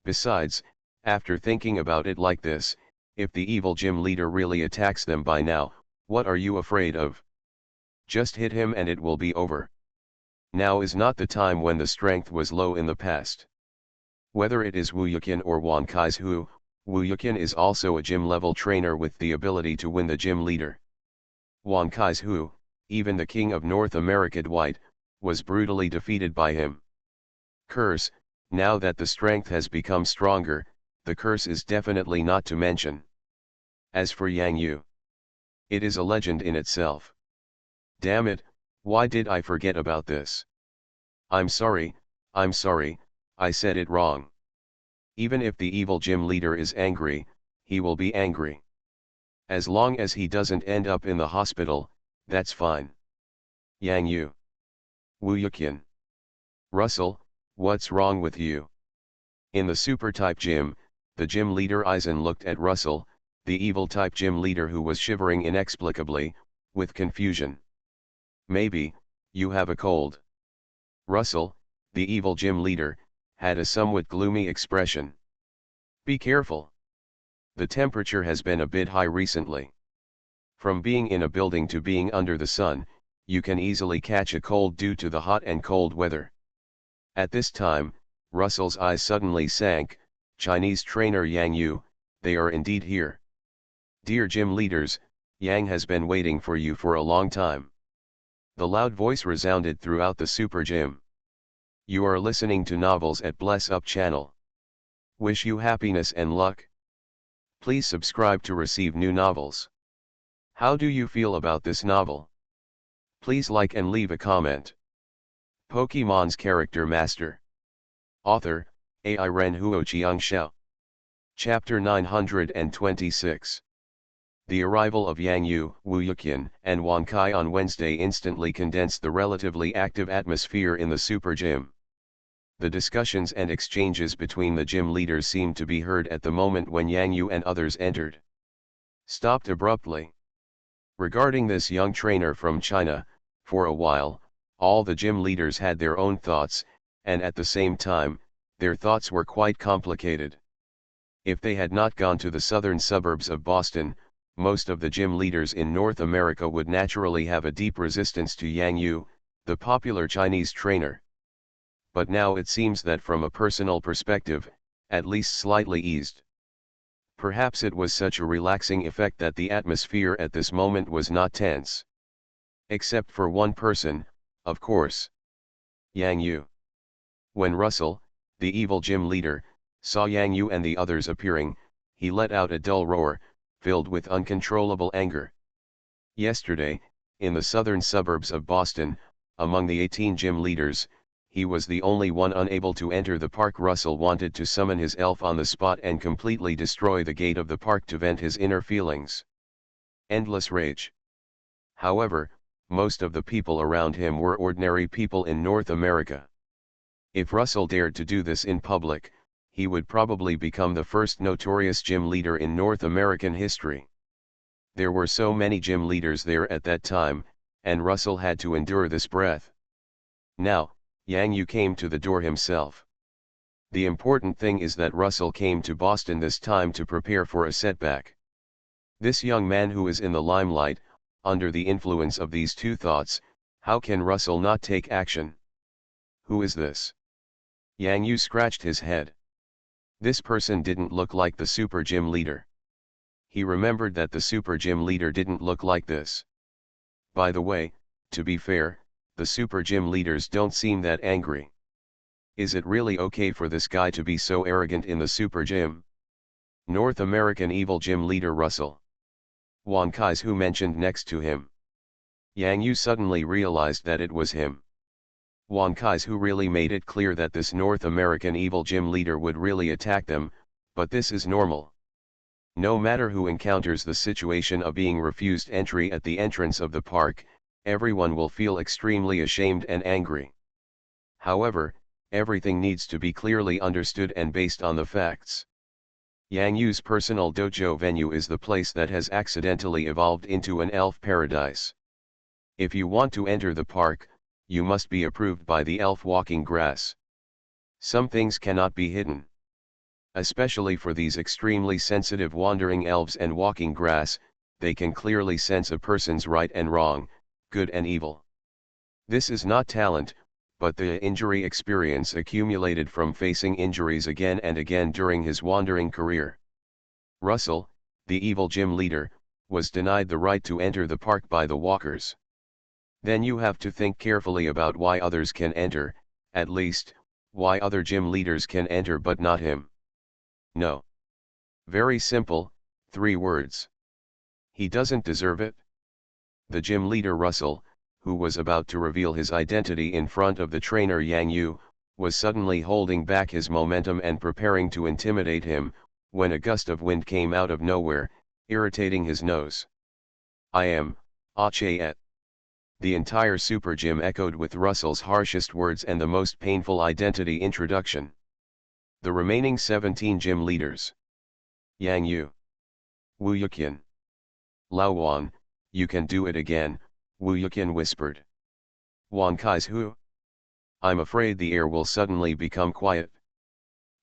Besides, after thinking about it like this, if the evil gym leader really attacks them by now, what are you afraid of? Just hit him and it will be over. Now is not the time when the strength was low in the past. Whether it is Wu Yuqian or Wan Kai's Wu Yuqian is also a gym-level trainer with the ability to win the gym leader. Wan Kai's even the king of North America Dwight, was brutally defeated by him. Curse, now that the strength has become stronger, the curse is definitely not to mention. As for Yang Yu, it is a legend in itself. Damn it, why did I forget about this? I'm sorry, I said it wrong. Even if the evil gym leader is angry, he will be angry. As long as he doesn't end up in the hospital, that's fine. Yang Yu. Wu Yuqian. Russell, what's wrong with you? In the super-type gym, the gym leader Aizen looked at Russell, the evil-type gym leader who was shivering inexplicably, with confusion. Maybe, you have a cold. Russell, the evil gym leader, had a somewhat gloomy expression. Be careful. The temperature has been a bit high recently. From being in a building to being under the sun, you can easily catch a cold due to the hot and cold weather. At this time, Russell's eyes suddenly sank. Chinese trainer Yang Yu, they are indeed here. Dear gym leaders, Yang has been waiting for you for a long time. The loud voice resounded throughout the super gym. You are listening to Novels at Bless Up channel. Wish you happiness and luck. Please subscribe to receive new novels. How do you feel about this novel? Please like and leave a comment. Pokemon's Character Master. Author, Ai Ren Huo Chiang Xiao. Chapter 926. The arrival of Yang Yu, Wu Yuqian, and Wan Kai on Wednesday instantly condensed the relatively active atmosphere in the super gym. The discussions and exchanges between the gym leaders seemed to be heard at the moment when Yang Yu and others entered. Stopped abruptly. Regarding this young trainer from China, for a while, all the gym leaders had their own thoughts, and at the same time, their thoughts were quite complicated. If they had not gone to the southern suburbs of Boston, most of the gym leaders in North America would naturally have a deep resistance to Yang Yu, the popular Chinese trainer. But now it seems that from a personal perspective, at least slightly eased. Perhaps it was such a relaxing effect that the atmosphere at this moment was not tense. Except for one person, of course. Yang Yu. When Russell, the evil gym leader, saw Yang Yu and the others appearing, he let out a dull roar, filled with uncontrollable anger. Yesterday, in the southern suburbs of Boston, among the 18 gym leaders, he was the only one unable to enter the park. Russell wanted to summon his elf on the spot and completely destroy the gate of the park to vent his inner feelings. Endless rage. However, most of the people around him were ordinary people in North America. If Russell dared to do this in public, he would probably become the first notorious gym leader in North American history. There were so many gym leaders there at that time, and Russell had to endure this breath. Now, Yang Yu came to the door himself. The important thing is that Russell came to Boston this time to prepare for a setback. This young man who is in the limelight, under the influence of these two thoughts, how can Russell not take action? Who is this? Yang Yu scratched his head. This person didn't look like the super gym leader. He remembered that the super gym leader didn't look like this. By the way, to be fair, the super gym leaders don't seem that angry. Is it really okay for this guy to be so arrogant in the super gym? North American evil gym leader Russell. Wan Kai's who mentioned next to him. Yang Yu suddenly realized that it was him. Wan Kai's who really made it clear that this North American evil gym leader would really attack them, but this is normal. No matter who encounters the situation of being refused entry at the entrance of the park, everyone will feel extremely ashamed and angry. However, everything needs to be clearly understood and based on the facts. Yang Yu's personal dojo venue is the place that has accidentally evolved into an elf paradise. If you want to enter the park, you must be approved by the elf walking grass. Some things cannot be hidden. Especially for these extremely sensitive wandering elves and walking grass, they can clearly sense a person's right and wrong, good and evil. This is not talent, but the injury experience accumulated from facing injuries again and again during his wandering career. Russell, the evil gym leader, was denied the right to enter the park by the walkers. Then you have to think carefully about why others can enter, at least, why other gym leaders can enter but not him. No. Very simple, 3 words. He doesn't deserve it. The gym leader Russell, who was about to reveal his identity in front of the trainer Yang Yu, was suddenly holding back his momentum and preparing to intimidate him, when a gust of wind came out of nowhere, irritating his nose. I am, Achayet. The entire super gym echoed with Russell's harshest words and the most painful identity introduction. The remaining 17 gym leaders. Yang Yu. Wu Yuqian. Lao Wan, you can do it again, Wu Yuqian whispered. Wan Kai's who? I'm afraid the air will suddenly become quiet.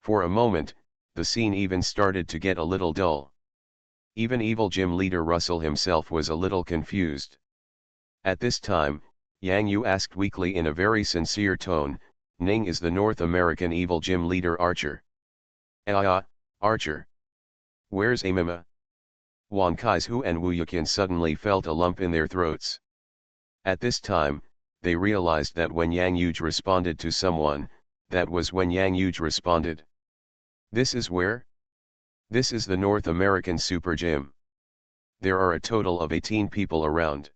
For a moment, the scene even started to get a little dull. Even evil gym leader Russell himself was a little confused. At this time, Yang Yu asked weakly in a very sincere tone, Ning is the North American evil gym leader Archer. Archer. Where's Amima? Wan Kai's Hu and Wu Yuqian suddenly felt a lump in their throats. At this time, they realized that when Yang Yu responded to someone, that was when Yang Yu responded. This is where? This is the North American Super Gym. There are a total of 18 people around.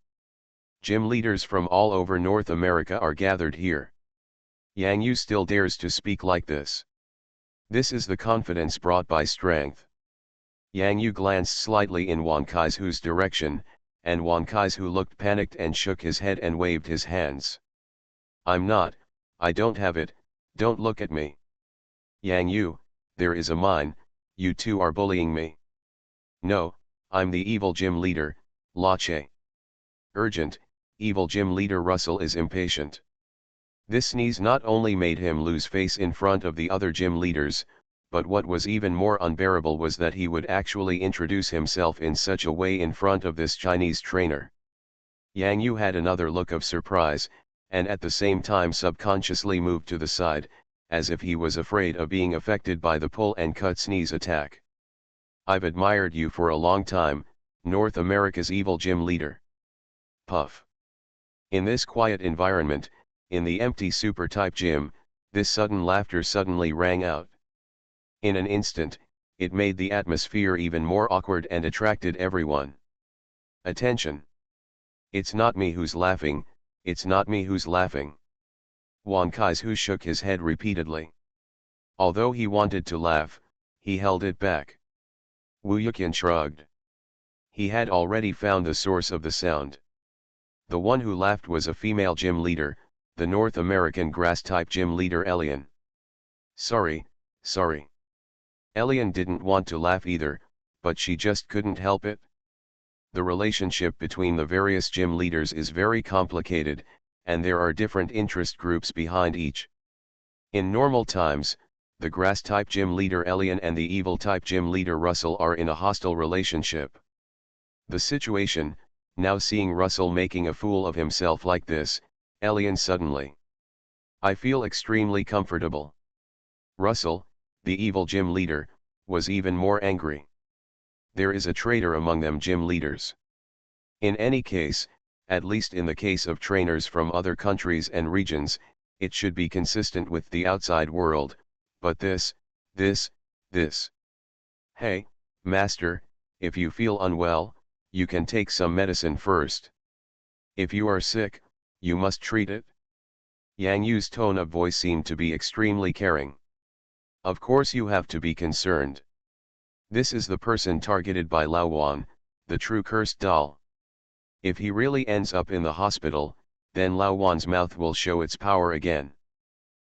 Gym leaders from all over North America are gathered here. Yang Yu still dares to speak like this. This is the confidence brought by strength. Yang Yu glanced slightly in Wan Kai's Hu's direction, and Wan Kai's Hu looked panicked and shook his head and waved his hands. I don't have it, don't look at me. Yang Yu, there is a mine, you two are bullying me. No, I'm the evil gym leader, Lache. Urgent, evil gym leader Russell is impatient. This sneeze not only made him lose face in front of the other gym leaders, but what was even more unbearable was that he would actually introduce himself in such a way in front of this Chinese trainer. Yang Yu had another look of surprise, and at the same time subconsciously moved to the side, as if he was afraid of being affected by the pull and cut sneeze attack. I've admired you for a long time, North America's evil gym leader. Puff. In this quiet environment, in the empty super-type gym, this sudden laughter suddenly rang out. In an instant, it made the atmosphere even more awkward and attracted everyone. Attention! It's not me who's laughing, it's not me who's laughing. Wang Kaizu shook his head repeatedly. Although he wanted to laugh, he held it back. Wu Yuqian shrugged. He had already found the source of the sound. The one who laughed was a female gym leader, the North American grass-type gym leader Elian. Sorry. Elian didn't want to laugh either, but she just couldn't help it. The relationship between the various gym leaders is very complicated, and there are different interest groups behind each. In normal times, the grass-type gym leader Elian and the evil-type gym leader Russell are in a hostile relationship. The situation, now seeing Russell making a fool of himself like this, Elian suddenly. I feel extremely comfortable. Russell, the evil gym leader, was even more angry. There is a traitor among them gym leaders. In any case, at least in the case of trainers from other countries and regions, it should be consistent with the outside world, but this. Hey, master, if you feel unwell, you can take some medicine first. If you are sick, you must treat it. Yang Yu's tone of voice seemed to be extremely caring. Of course you have to be concerned. This is the person targeted by Lao Wan, the true cursed doll. If he really ends up in the hospital, then Lao Wan's mouth will show its power again.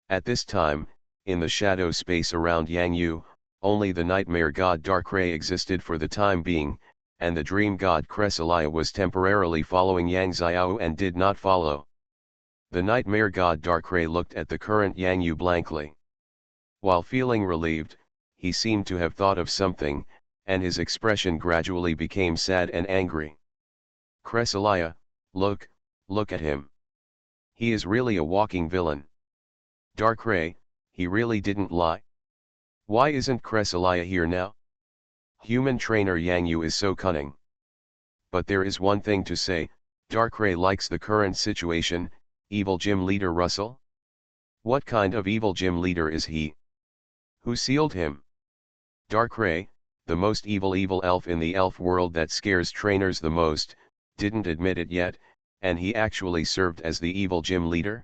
At this time, in the shadow space around Yang Yu, only the nightmare god Darkrai existed for the time being, and the dream god Cresselia was temporarily following Yang Xiao and did not follow. The nightmare god Darkrai looked at the current Yang Yu blankly. While feeling relieved, he seemed to have thought of something, and his expression gradually became sad and angry. Cresselia, look at him. He is really a walking villain. Darkrai, he really didn't lie. Why isn't Cresselia here now? Human trainer Yang Yu is so cunning. But there is one thing to say, Darkrai likes the current situation, evil gym leader Russell? What kind of evil gym leader is he? Who sealed him? Darkrai, the most evil elf in the elf world that scares trainers the most, didn't admit it yet, and he actually served as the evil gym leader?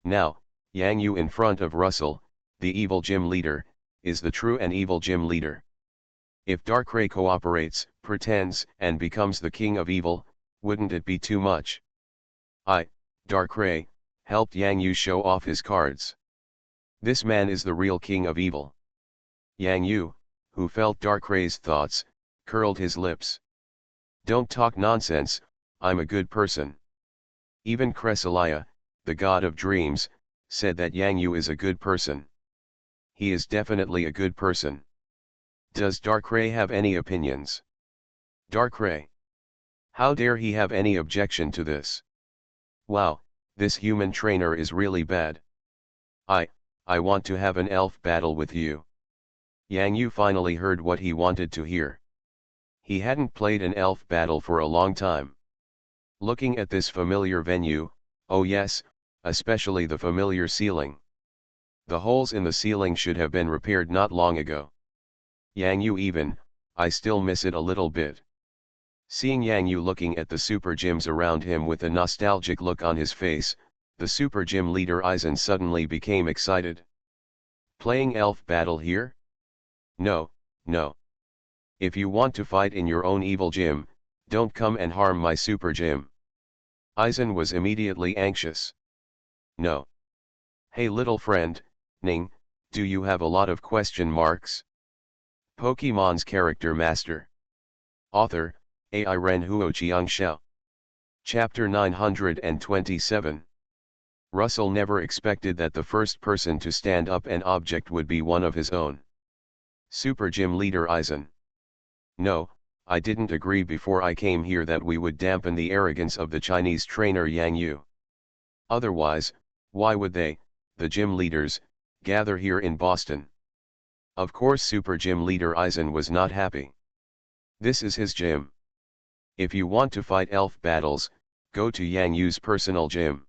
Now, Yang Yu in front of Russell, the evil gym leader, is the true and evil gym leader. If Darkrai cooperates, pretends, and becomes the king of evil, wouldn't it be too much? Darkrai, helped Yang Yu show off his cards. This man is the real king of evil. Yang Yu, who felt Darkrai's thoughts, curled his lips. Don't talk nonsense, I'm a good person. Even Cresselia, the god of dreams, said that Yang Yu is a good person. He is definitely a good person. Does Darkrai have any opinions? Darkrai. How dare he have any objection to this? Wow, this human trainer is really bad. I want to have an elf battle with you. Yang Yu finally heard what he wanted to hear. He hadn't played an elf battle for a long time. Looking at this familiar venue, oh yes, especially the familiar ceiling. The holes in the ceiling should have been repaired not long ago. Yang Yu even, I still miss it a little bit. Seeing Yang Yu looking at the super gyms around him with a nostalgic look on his face, the super gym leader Aizen suddenly became excited. Playing elf battle here? No. If you want to fight in your own evil gym, don't come and harm my super gym. Aizen was immediately anxious. No. Hey little friend, Ning, do you have a lot of question marks? Pokemon's Character Master. Author, AI Ren Huo Xiangxiao. Chapter 927. Russell never expected that the first person to stand up an object would be one of his own. Super Gym Leader Aizen. No, I didn't agree before I came here that we would dampen the arrogance of the Chinese trainer Yang Yu. Otherwise, why would they, the gym leaders, gather here in Boston? Of course Super Gym Leader Aizen was not happy. This is his gym. If you want to fight elf battles, go to Yang Yu's personal gym.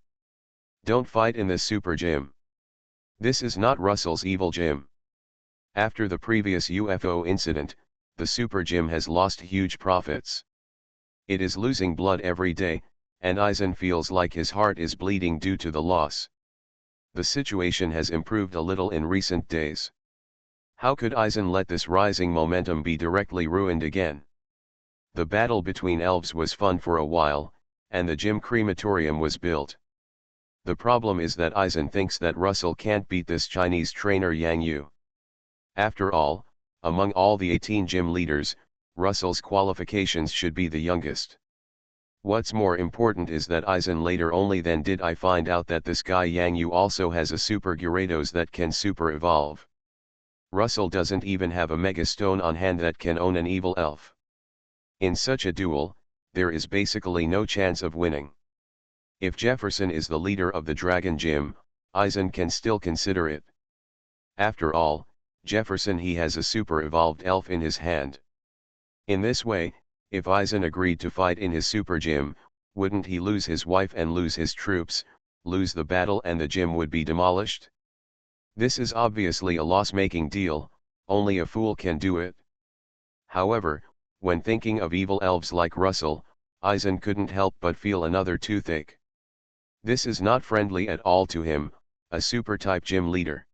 Don't fight in this super gym. This is not Russell's evil gym. After the previous UFO incident, the super gym has lost huge profits. It is losing blood every day, and Eisen feels like his heart is bleeding due to the loss. The situation has improved a little in recent days. How could Eisen let this rising momentum be directly ruined again? The battle between elves was fun for a while, and the gym crematorium was built. The problem is that Eisen thinks that Russell can't beat this Chinese trainer Yang Yu. After all, among all the 18 gym leaders, Russell's qualifications should be the youngest. What's more important is that Eisen later only then did I find out that this guy Yang Yu also has a super Gyarados that can super evolve. Russell doesn't even have a Mega Stone on hand that can own an evil elf. In such a duel, there is basically no chance of winning. If Jefferson is the leader of the Dragon Gym, Eisen can still consider it. After all, Jefferson he has a super evolved elf in his hand. In this way, if Eisen agreed to fight in his super gym, wouldn't he lose his wife and lose his troops, lose the battle and the gym would be demolished? This is obviously a loss-making deal, only a fool can do it. However, when thinking of evil elves like Russell, Eisen couldn't help but feel another toothache. This is not friendly at all to him, a super-type gym leader.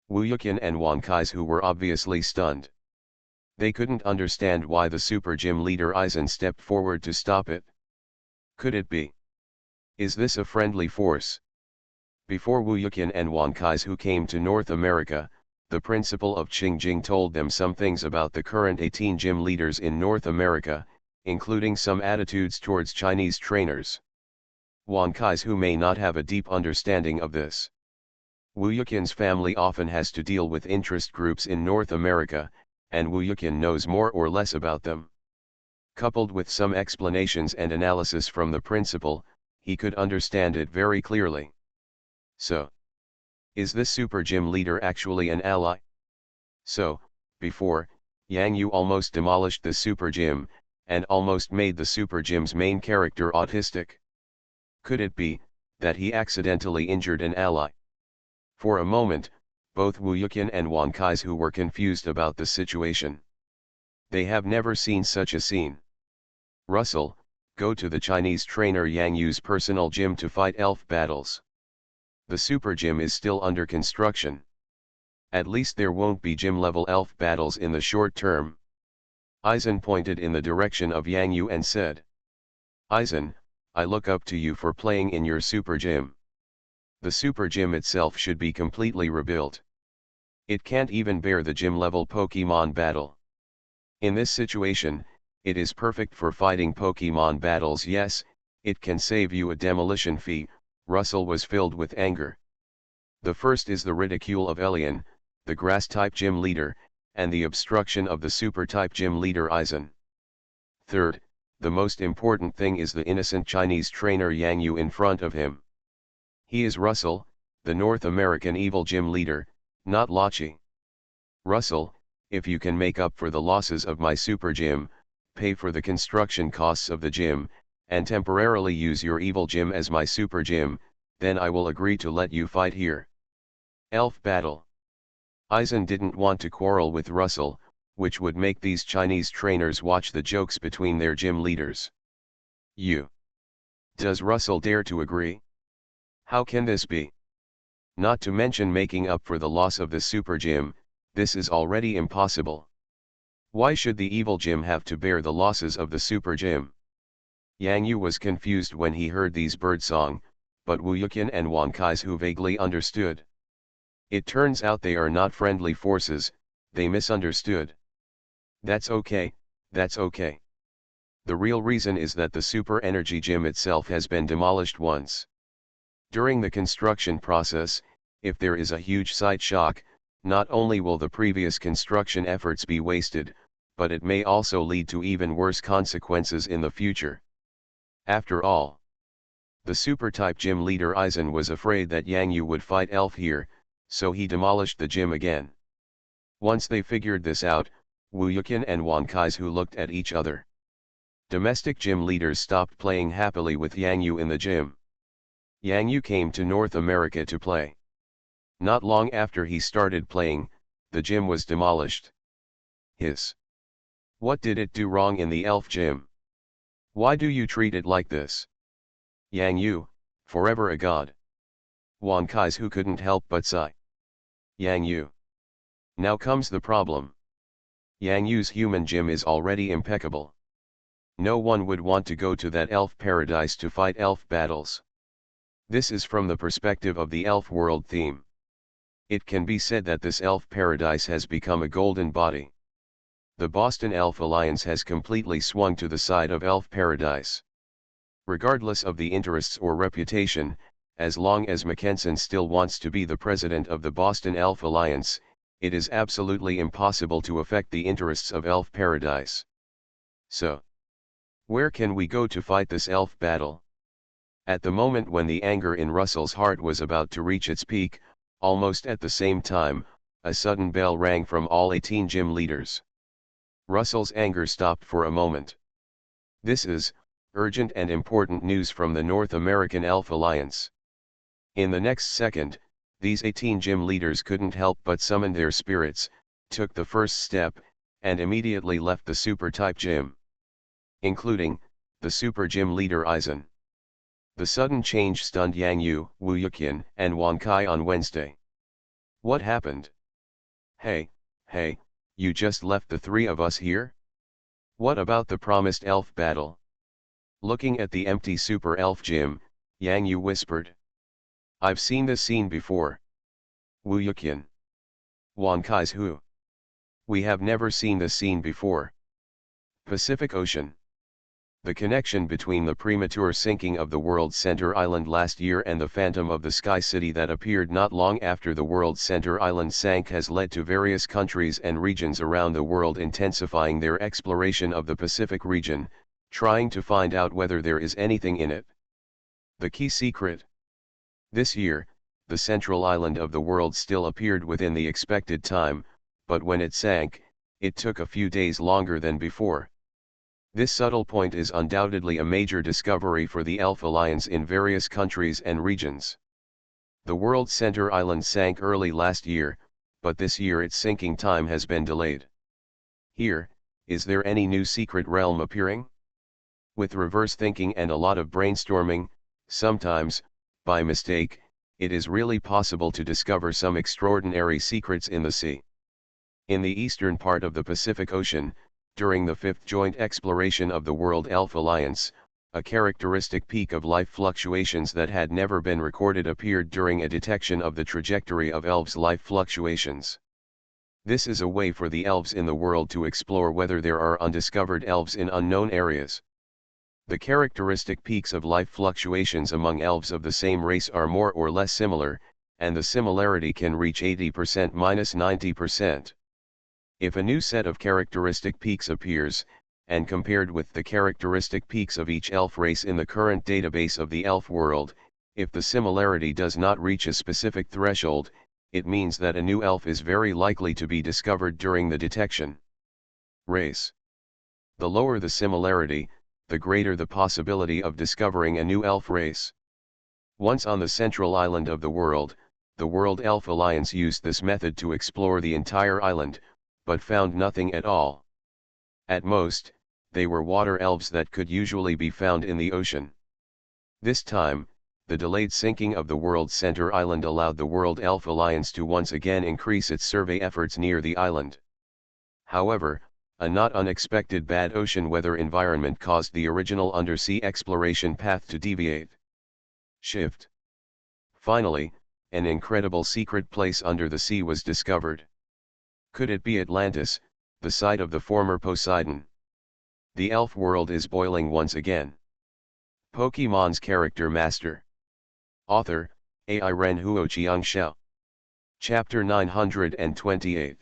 Wu Yuqian and Wan Kaizu were obviously stunned. They couldn't understand why the super gym leader Eisen stepped forward to stop it. Could it be? Is this a friendly force? Before Wu Yuqian and Wan Kaizu came to North America, the principal of Qingjing told them some things about the current 18 gym leaders in North America, including some attitudes towards Chinese trainers. Wan Kaizu may not have a deep understanding of this. Wu Yuqian's family often has to deal with interest groups in North America, and Wu Yuqian knows more or less about them. Coupled with some explanations and analysis from the principal, he could understand it very clearly. So, is this super gym leader actually an ally? So, before, Yang Yu almost demolished the super gym, and almost made the super gym's main character autistic. Could it be that he accidentally injured an ally? For a moment, both Wu Yuqian and Wan Kaizu were confused about the situation. They have never seen such a scene. Russell, go to the Chinese trainer Yang Yu's personal gym to fight elf battles. The super gym is still under construction. At least there won't be gym-level elf battles in the short term. Eisen pointed in the direction of Yang Yu and said, Eisen, I look up to you for playing in your super gym. The super gym itself should be completely rebuilt. It can't even bear the gym-level Pokemon battle. In this situation, it is perfect for fighting Pokemon battles. Yes, it can save you a demolition fee. Russell was filled with anger. The first is the ridicule of Elian, the grass-type gym leader, and the obstruction of the super-type gym leader Eisen. Third, the most important thing is the innocent Chinese trainer Yang Yu in front of him. He is Russell, the North American evil gym leader, not Lachi. Russell, if you can make up for the losses of my super gym, pay for the construction costs of the gym, and temporarily use your evil gym as my super gym, then I will agree to let you fight here. Elf battle. Eisen didn't want to quarrel with Russell, which would make these Chinese trainers watch the jokes between their gym leaders. Does Russell dare to agree? How can this be? Not to mention making up for the loss of the super gym, this is already impossible. Why should the evil gym have to bear the losses of the super gym? Yang Yu was confused when he heard these birdsong, but Wu Yuqian and Wan Kaizu vaguely understood. It turns out they are not friendly forces, they misunderstood. That's okay, that's okay. The real reason is that the super energy gym itself has been demolished once. During the construction process, if there is a huge site shock, not only will the previous construction efforts be wasted, but it may also lead to even worse consequences in the future. After all, the super-type gym leader Eisen was afraid that Yang Yu would fight Elf here, so he demolished the gym again. Once they figured this out, Wu Yuqian and Wan Kaizu looked at each other. Domestic gym leaders stopped playing happily with Yang Yu in the gym. Yang Yu came to North America to play. Not long after he started playing, the gym was demolished. Hiss. What did it do wrong in the elf gym? Why do you treat it like this? Yang Yu, forever a god. Wan Kai's who couldn't help but sigh. Yang Yu. Now comes the problem. Yang Yu's human gym is already impeccable. No one would want to go to that elf paradise to fight elf battles. This is from the perspective of the elf world theme. It can be said that this elf paradise has become a golden body. The Boston Elf Alliance has completely swung to the side of elf paradise. Regardless of the interests or reputation, as long as Mackensen still wants to be the president of the Boston Elf Alliance, it is absolutely impossible to affect the interests of elf paradise. So, where can we go to fight this elf battle? At the moment when the anger in Russell's heart was about to reach its peak, almost at the same time, a sudden bell rang from all 18 gym leaders. Russell's anger stopped for a moment. This is urgent and important news from the North American Elf Alliance. In the next second, these 18 gym leaders couldn't help but summon their spirits, took the first step, and immediately left the Super Type Gym, including the Super Gym leader Aizen. The sudden change stunned Yang Yu, Wu Yuqian, and Wan Kai on Wednesday. What happened? Hey, you just left the three of us here? What about the promised elf battle? Looking at the empty Super Elf Gym, Yang Yu whispered. I've seen this scene before. Wu Yuqian. Wan Kai's who? We have never seen this scene before. Pacific Ocean. The connection between the premature sinking of the world's center island last year and the phantom of the Sky City that appeared not long after the world's center island sank has led to various countries and regions around the world intensifying their exploration of the Pacific region, trying to find out whether there is anything in it. The key secret. This year, the central island of the world still appeared within the expected time, but when it sank, it took a few days longer than before. This subtle point is undoubtedly a major discovery for the Elf Alliance in various countries and regions. The world's center island sank early last year, but this year its sinking time has been delayed. Here, is there any new secret realm appearing? With reverse thinking and a lot of brainstorming, sometimes, by mistake, it is really possible to discover some extraordinary secrets in the sea. In the eastern part of the Pacific Ocean, during the fifth joint exploration of the World Elf Alliance, a characteristic peak of life fluctuations that had never been recorded appeared during a detection of the trajectory of elves' life fluctuations. This is a way for the elves in the world to explore whether there are undiscovered elves in unknown areas. The characteristic peaks of life fluctuations among elves of the same race are more or less similar, and the similarity can reach 80%–90%. If a new set of characteristic peaks appears, and compared with the characteristic peaks of each elf race in the current database of the elf world, if the similarity does not reach a specific threshold, it means that a new elf is very likely to be discovered during the detection. Race. The lower the similarity, the greater the possibility of discovering a new elf race. Once on the central island of the World Elf Alliance used this method to explore the entire island, but found nothing at all. At most, they were water elves that could usually be found in the ocean. This time, the delayed sinking of the world's center island allowed the World Elf Alliance to once again increase its survey efforts near the island. However, a not unexpected bad ocean weather environment caused the original undersea exploration path to deviate. Shift. Finally, an incredible secret place under the sea was discovered. Could it be Atlantis, the site of the former Poseidon? The elf world is boiling once again. Pokémon's Character Master. Author, Ai Ren Huo Chiang Xiao. Chapter 928.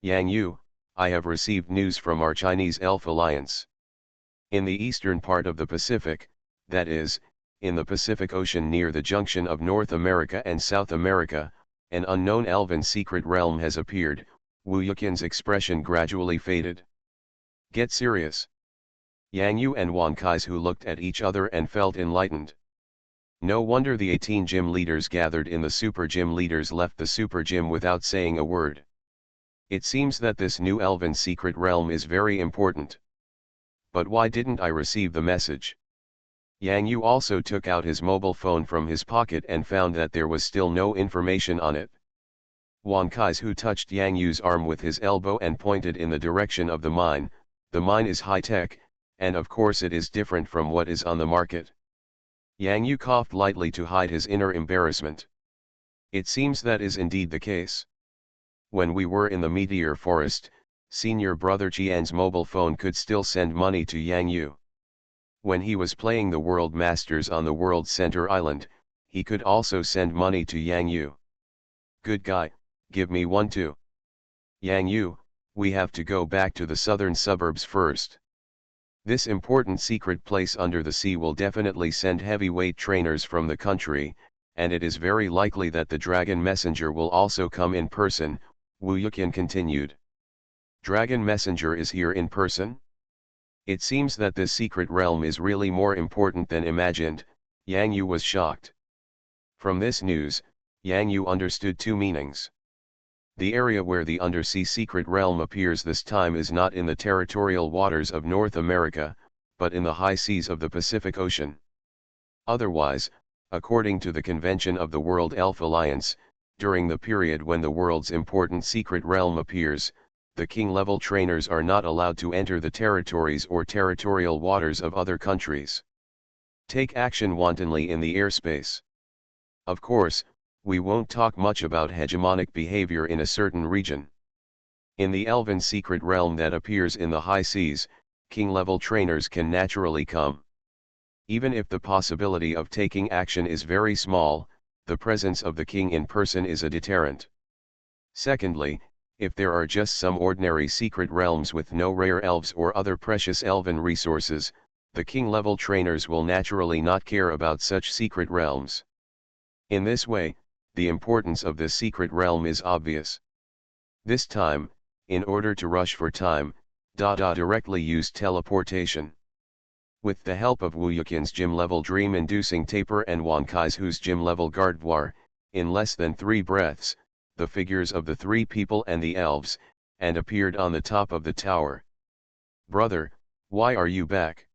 Yang Yu, I have received news from our Chinese Elf Alliance. In the eastern part of the Pacific, that is, in the Pacific Ocean near the junction of North America and South America, an unknown elven secret realm has appeared. Wu Yuqian's expression gradually faded. Get serious. Yang Yu and Wan Kai's who looked at each other and felt enlightened. No wonder the 18 gym leaders gathered in the Super Gym leaders left the Super Gym without saying a word. It seems that this new elven secret realm is very important. But why didn't I receive the message? Yang Yu also took out his mobile phone from his pocket and found that there was still no information on it. Wan Kaizu touched Yang Yu's arm with his elbow and pointed in the direction of the mine. The mine is high-tech, and of course it is different from what is on the market. Yang Yu coughed lightly to hide his inner embarrassment. It seems that is indeed the case. When we were in the meteor forest, senior brother Qian's mobile phone could still send money to Yang Yu. When he was playing the World Masters on the World Center Island, he could also send money to Yang Yu. Good guy, give me one too. Yang Yu, we have to go back to the southern suburbs first. This important secret place under the sea will definitely send heavyweight trainers from the country, and it is very likely that the Dragon Messenger will also come in person, Wu Yuqian continued. Dragon Messenger is here in person? It seems that this secret realm is really more important than imagined. Yang Yu was shocked. From this news, Yang Yu understood two meanings. The area where the undersea secret realm appears this time is not in the territorial waters of North America, but in the high seas of the Pacific Ocean. Otherwise, according to the convention of the World Elf Alliance, during the period when the world's important secret realm appears, the king-level trainers are not allowed to enter the territories or territorial waters of other countries. Take action wantonly in the airspace. Of course, we won't talk much about hegemonic behavior in a certain region. In the elven secret realm that appears in the high seas, king-level trainers can naturally come. Even if the possibility of taking action is very small, the presence of the king in person is a deterrent. Secondly, if there are just some ordinary secret realms with no rare elves or other precious elven resources, the king-level trainers will naturally not care about such secret realms. In this way, the importance of this secret realm is obvious. This time, in order to rush for time, Dada directly used teleportation. With the help of Wu Yuqian's gym-level dream-inducing taper and Wan Kaizu's gym-level gardevoir, in less than 3 breaths, the figures of the 3 people and the elves, and appeared on the top of the tower. Brother, why are you back?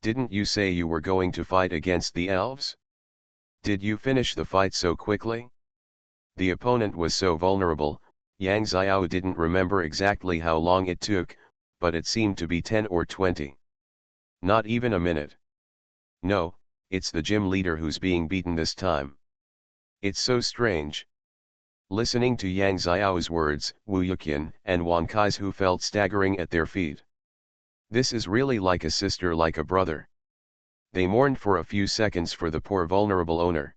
Didn't you say you were going to fight against the elves? Did you finish the fight so quickly? The opponent was so vulnerable, Yang Xiao didn't remember exactly how long it took, but it seemed to be 10 or 20. Not even a minute. No, it's the gym leader who's being beaten this time. It's so strange. Listening to Yang Xiao's words, Wu Yuqian and Wan Kaizu felt staggering at their feet. This is really like a sister, like a brother. They mourned for a few seconds for the poor vulnerable owner.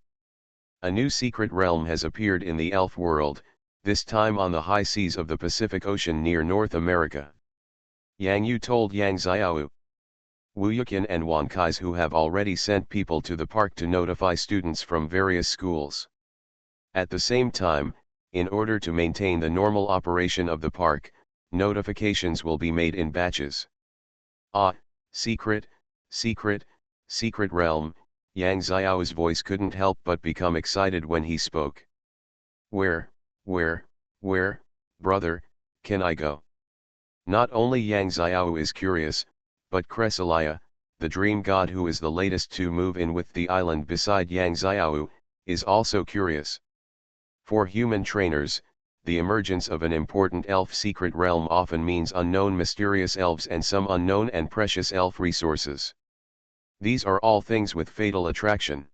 A new secret realm has appeared in the elf world, this time on the high seas of the Pacific Ocean near North America. Yang Yu told Yang Xiao. Wu Yuqian and Wan Kaizu have already sent people to the park to notify students from various schools. At the same time, in order to maintain the normal operation of the park, notifications will be made in batches. Ah, secret, secret, secret realm, Yang Xiao's voice couldn't help but become excited when he spoke. Where, brother, can I go? Not only Yang Xiao is curious, but Cresselia, the dream god who is the latest to move in with the island beside Yang Xiao, is also curious. For human trainers, the emergence of an important elf secret realm often means unknown mysterious elves and some unknown and precious elf resources. These are all things with fatal attraction.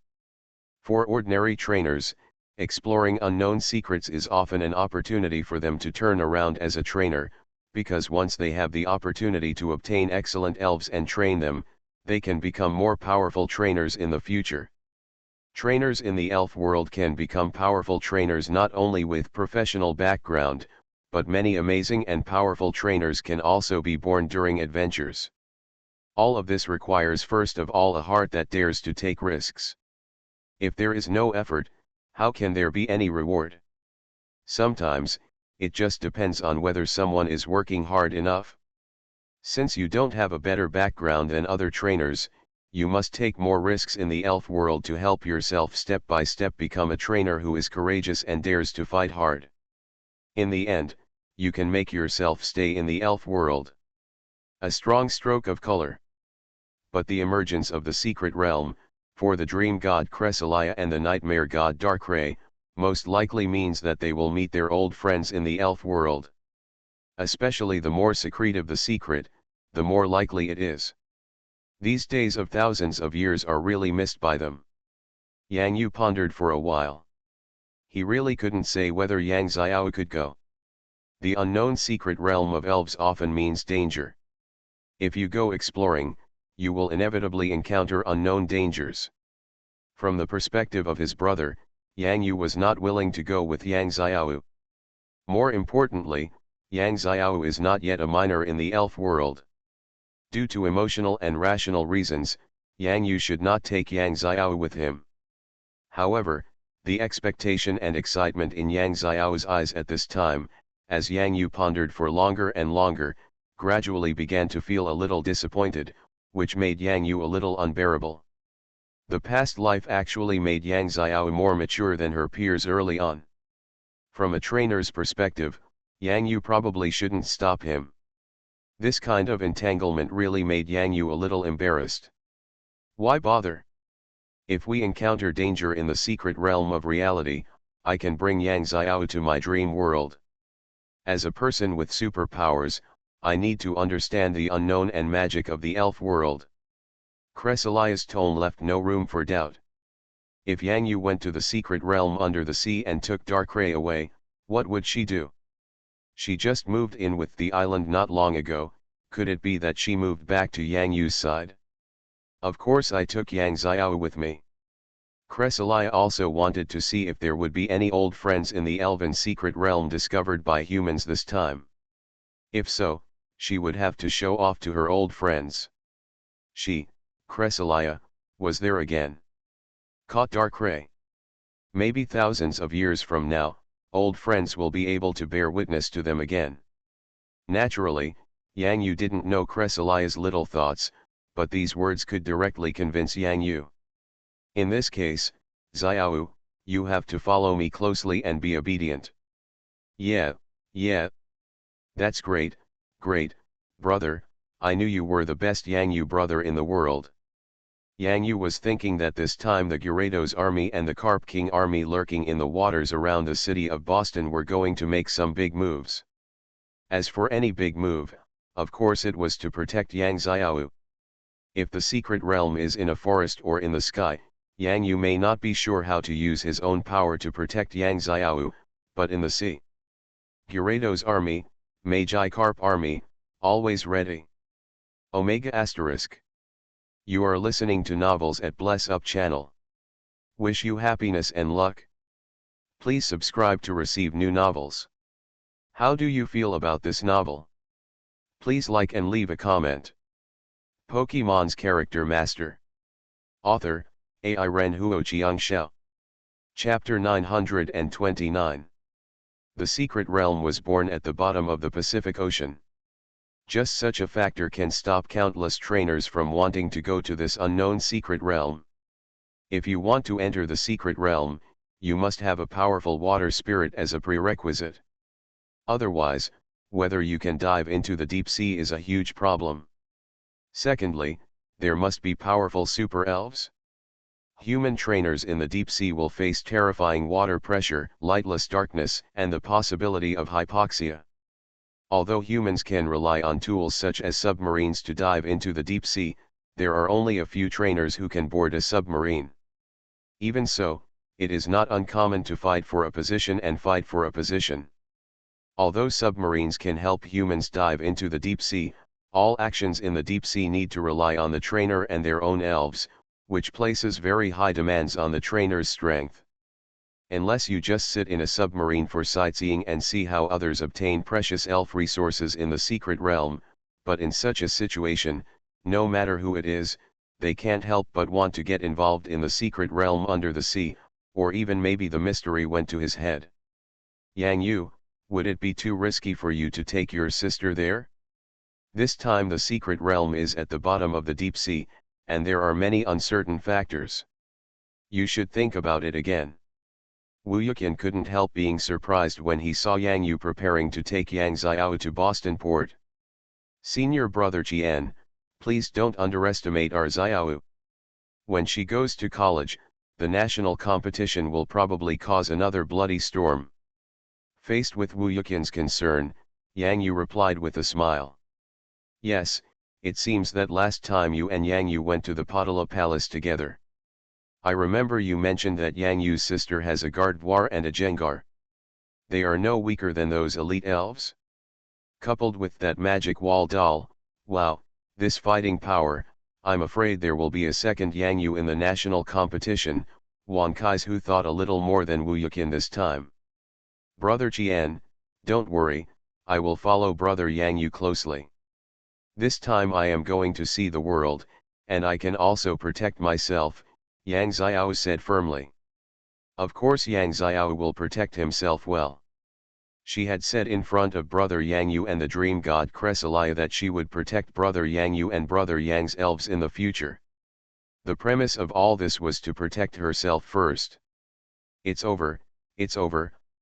For ordinary trainers, exploring unknown secrets is often an opportunity for them to turn around as a trainer, because once they have the opportunity to obtain excellent elves and train them, they can become more powerful trainers in the future. Trainers in the elf world can become powerful trainers not only with professional background, but many amazing and powerful trainers can also be born during adventures. All of this requires first of all a heart that dares to take risks. If there is no effort, how can there be any reward? Sometimes, it just depends on whether someone is working hard enough. Since you don't have a better background than other trainers, you must take more risks in the elf world to help yourself step by step become a trainer who is courageous and dares to fight hard. In the end, you can make yourself stay in the elf world. A strong stroke of color. But the emergence of the secret realm, for the dream god Cresselia and the nightmare god Darkrai, most likely means that they will meet their old friends in the elf world. Especially the more secretive the secret, the more likely it is. These days of thousands of years are really missed by them. Yang Yu pondered for a while. He really couldn't say whether Yang Xiao could go. The unknown secret realm of elves often means danger. If you go exploring, you will inevitably encounter unknown dangers. From the perspective of his brother, Yang Yu was not willing to go with Yang Xiao. More importantly, Yang Xiao is not yet a minor in the elf world. Due to emotional and rational reasons, Yang Yu should not take Yang Xiao with him. However, the expectation and excitement in Yang Xiao's eyes at this time, as Yang Yu pondered for longer and longer, gradually began to feel a little disappointed, which made Yang Yu a little unbearable. The past life actually made Yang Xiao more mature than her peers early on. From a trainer's perspective, Yang Yu probably shouldn't stop him. This kind of entanglement really made Yang Yu a little embarrassed. Why bother? If we encounter danger in the secret realm of reality, I can bring Yang Xiao to my dream world. As a person with superpowers, I need to understand the unknown and magic of the elf world. Cresselia's tone left no room for doubt. If Yang Yu went to the secret realm under the sea and took Darkrai away, what would she do? She just moved in with the island not long ago, could it be that she moved back to Yang Yu's side? Of course I took Yang Xiao with me. Cresselia also wanted to see if there would be any old friends in the elven secret realm discovered by humans this time. If so, she would have to show off to her old friends. She, Cresselia, was there again. Caught Darkrai. Maybe thousands of years from now, old friends will be able to bear witness to them again. Naturally, Yang Yu didn't know Cresselia's little thoughts, but these words could directly convince Yang Yu. In this case, Xiao, you have to follow me closely and be obedient. Yeah. That's great, brother, I knew you were the best Yang Yu brother in the world. Yang Yu was thinking that this time the Gyarados army and the Carp King army lurking in the waters around the city of Boston were going to make some big moves. As for any big move, of course it was to protect Yang Xiao. If the secret realm is in a forest or in the sky, Yang Yu may not be sure how to use his own power to protect Yang Xiao, but in the sea. Gyarados army, Magikarp army, always ready. Omega *. You are listening to novels at Bless Up channel. Wish you happiness and luck. Please subscribe to receive new novels. How do you feel about this novel? Please like and leave a comment. Pokemon's Character Master. Author, Ai Ren Huo Xiangxiao. Chapter 929. The secret realm was born at the bottom of the Pacific Ocean. Just such a factor can stop countless trainers from wanting to go to this unknown secret realm. If you want to enter the secret realm, you must have a powerful water spirit as a prerequisite. Otherwise, whether you can dive into the deep sea is a huge problem. Secondly, there must be powerful super elves. Human trainers in the deep sea will face terrifying water pressure, lightless darkness, and the possibility of hypoxia. Although humans can rely on tools such as submarines to dive into the deep sea, there are only a few trainers who can board a submarine. Even so, it is not uncommon to fight for a position and fight for a position. Although submarines can help humans dive into the deep sea, all actions in the deep sea need to rely on the trainer and their own elves, which places very high demands on the trainer's strength. Unless you just sit in a submarine for sightseeing and see how others obtain precious elf resources in the secret realm, but in such a situation, no matter who it is, they can't help but want to get involved in the secret realm under the sea, or even maybe the mystery went to his head. Yang Yu, would it be too risky for you to take your sister there? This time the secret realm is at the bottom of the deep sea, and there are many uncertain factors. You should think about it again. Wu Yuqian couldn't help being surprised when he saw Yang Yu preparing to take Yang Xiao to Boston port. Senior brother Qian, please don't underestimate our Xiao. When she goes to college, the national competition will probably cause another bloody storm. Faced with Wu Yuqian's concern, Yang Yu replied with a smile. Yes, it seems that last time you and Yang Yu went to the Potala Palace together. I remember you mentioned that Yang Yu's sister has a Gardevoir and a Jengar. They are no weaker than those elite elves? Coupled with that magic wall doll, wow, this fighting power, I'm afraid there will be a second Yang Yu in the national competition. Wan Kaizu thought a little more than Wu Yuqian this time. Brother Qian, don't worry, I will follow brother Yang Yu closely. This time I am going to see the world, and I can also protect myself, Yang Xiao said firmly. Of course Yang Xiao will protect himself well. She had said in front of brother Yang Yu and the dream god Cresselia that she would protect brother Yang Yu and brother Yang's elves in the future. The premise of all this was to protect herself first. It's over,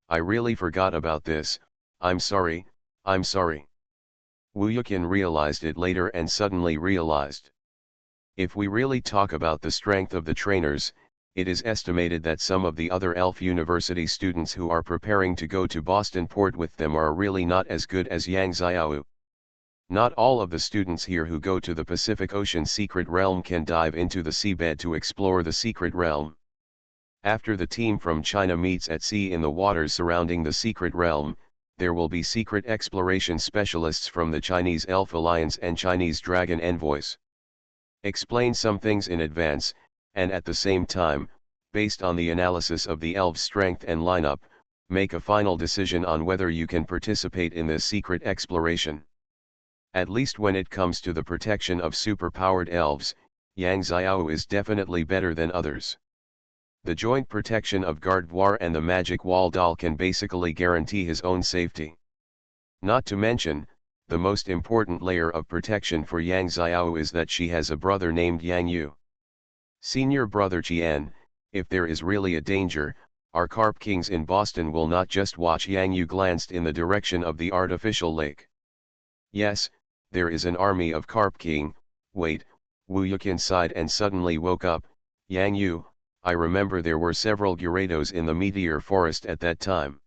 I really forgot about this, I'm sorry. Wu Yuqian realized it later and suddenly realized. If we really talk about the strength of the trainers, it is estimated that some of the other Elf University students who are preparing to go to Boston Port with them are really not as good as Yang Xiao. Not all of the students here who go to the Pacific Ocean Secret Realm can dive into the seabed to explore the Secret Realm. After the team from China meets at sea in the waters surrounding the Secret Realm, there will be secret exploration specialists from the Chinese Elf Alliance and Chinese Dragon Envoys. Explain some things in advance, and at the same time, based on the analysis of the elves' strength and lineup, make a final decision on whether you can participate in this secret exploration. At least when it comes to the protection of super-powered elves, Yang Xiao is definitely better than others. The joint protection of Gardevoir and the magic wall doll can basically guarantee his own safety. Not to mention, the most important layer of protection for Yang Xiao is that she has a brother named Yang Yu. Senior brother Qian, if there is really a danger, our Carp Kings in Boston will not just watch. Yang Yu glanced in the direction of the artificial lake. Yes, there is an army of Carp King. Wait, Wu Yuqian sighed and suddenly woke up. Yang Yu, I remember there were several Gyarados in the meteor forest at that time.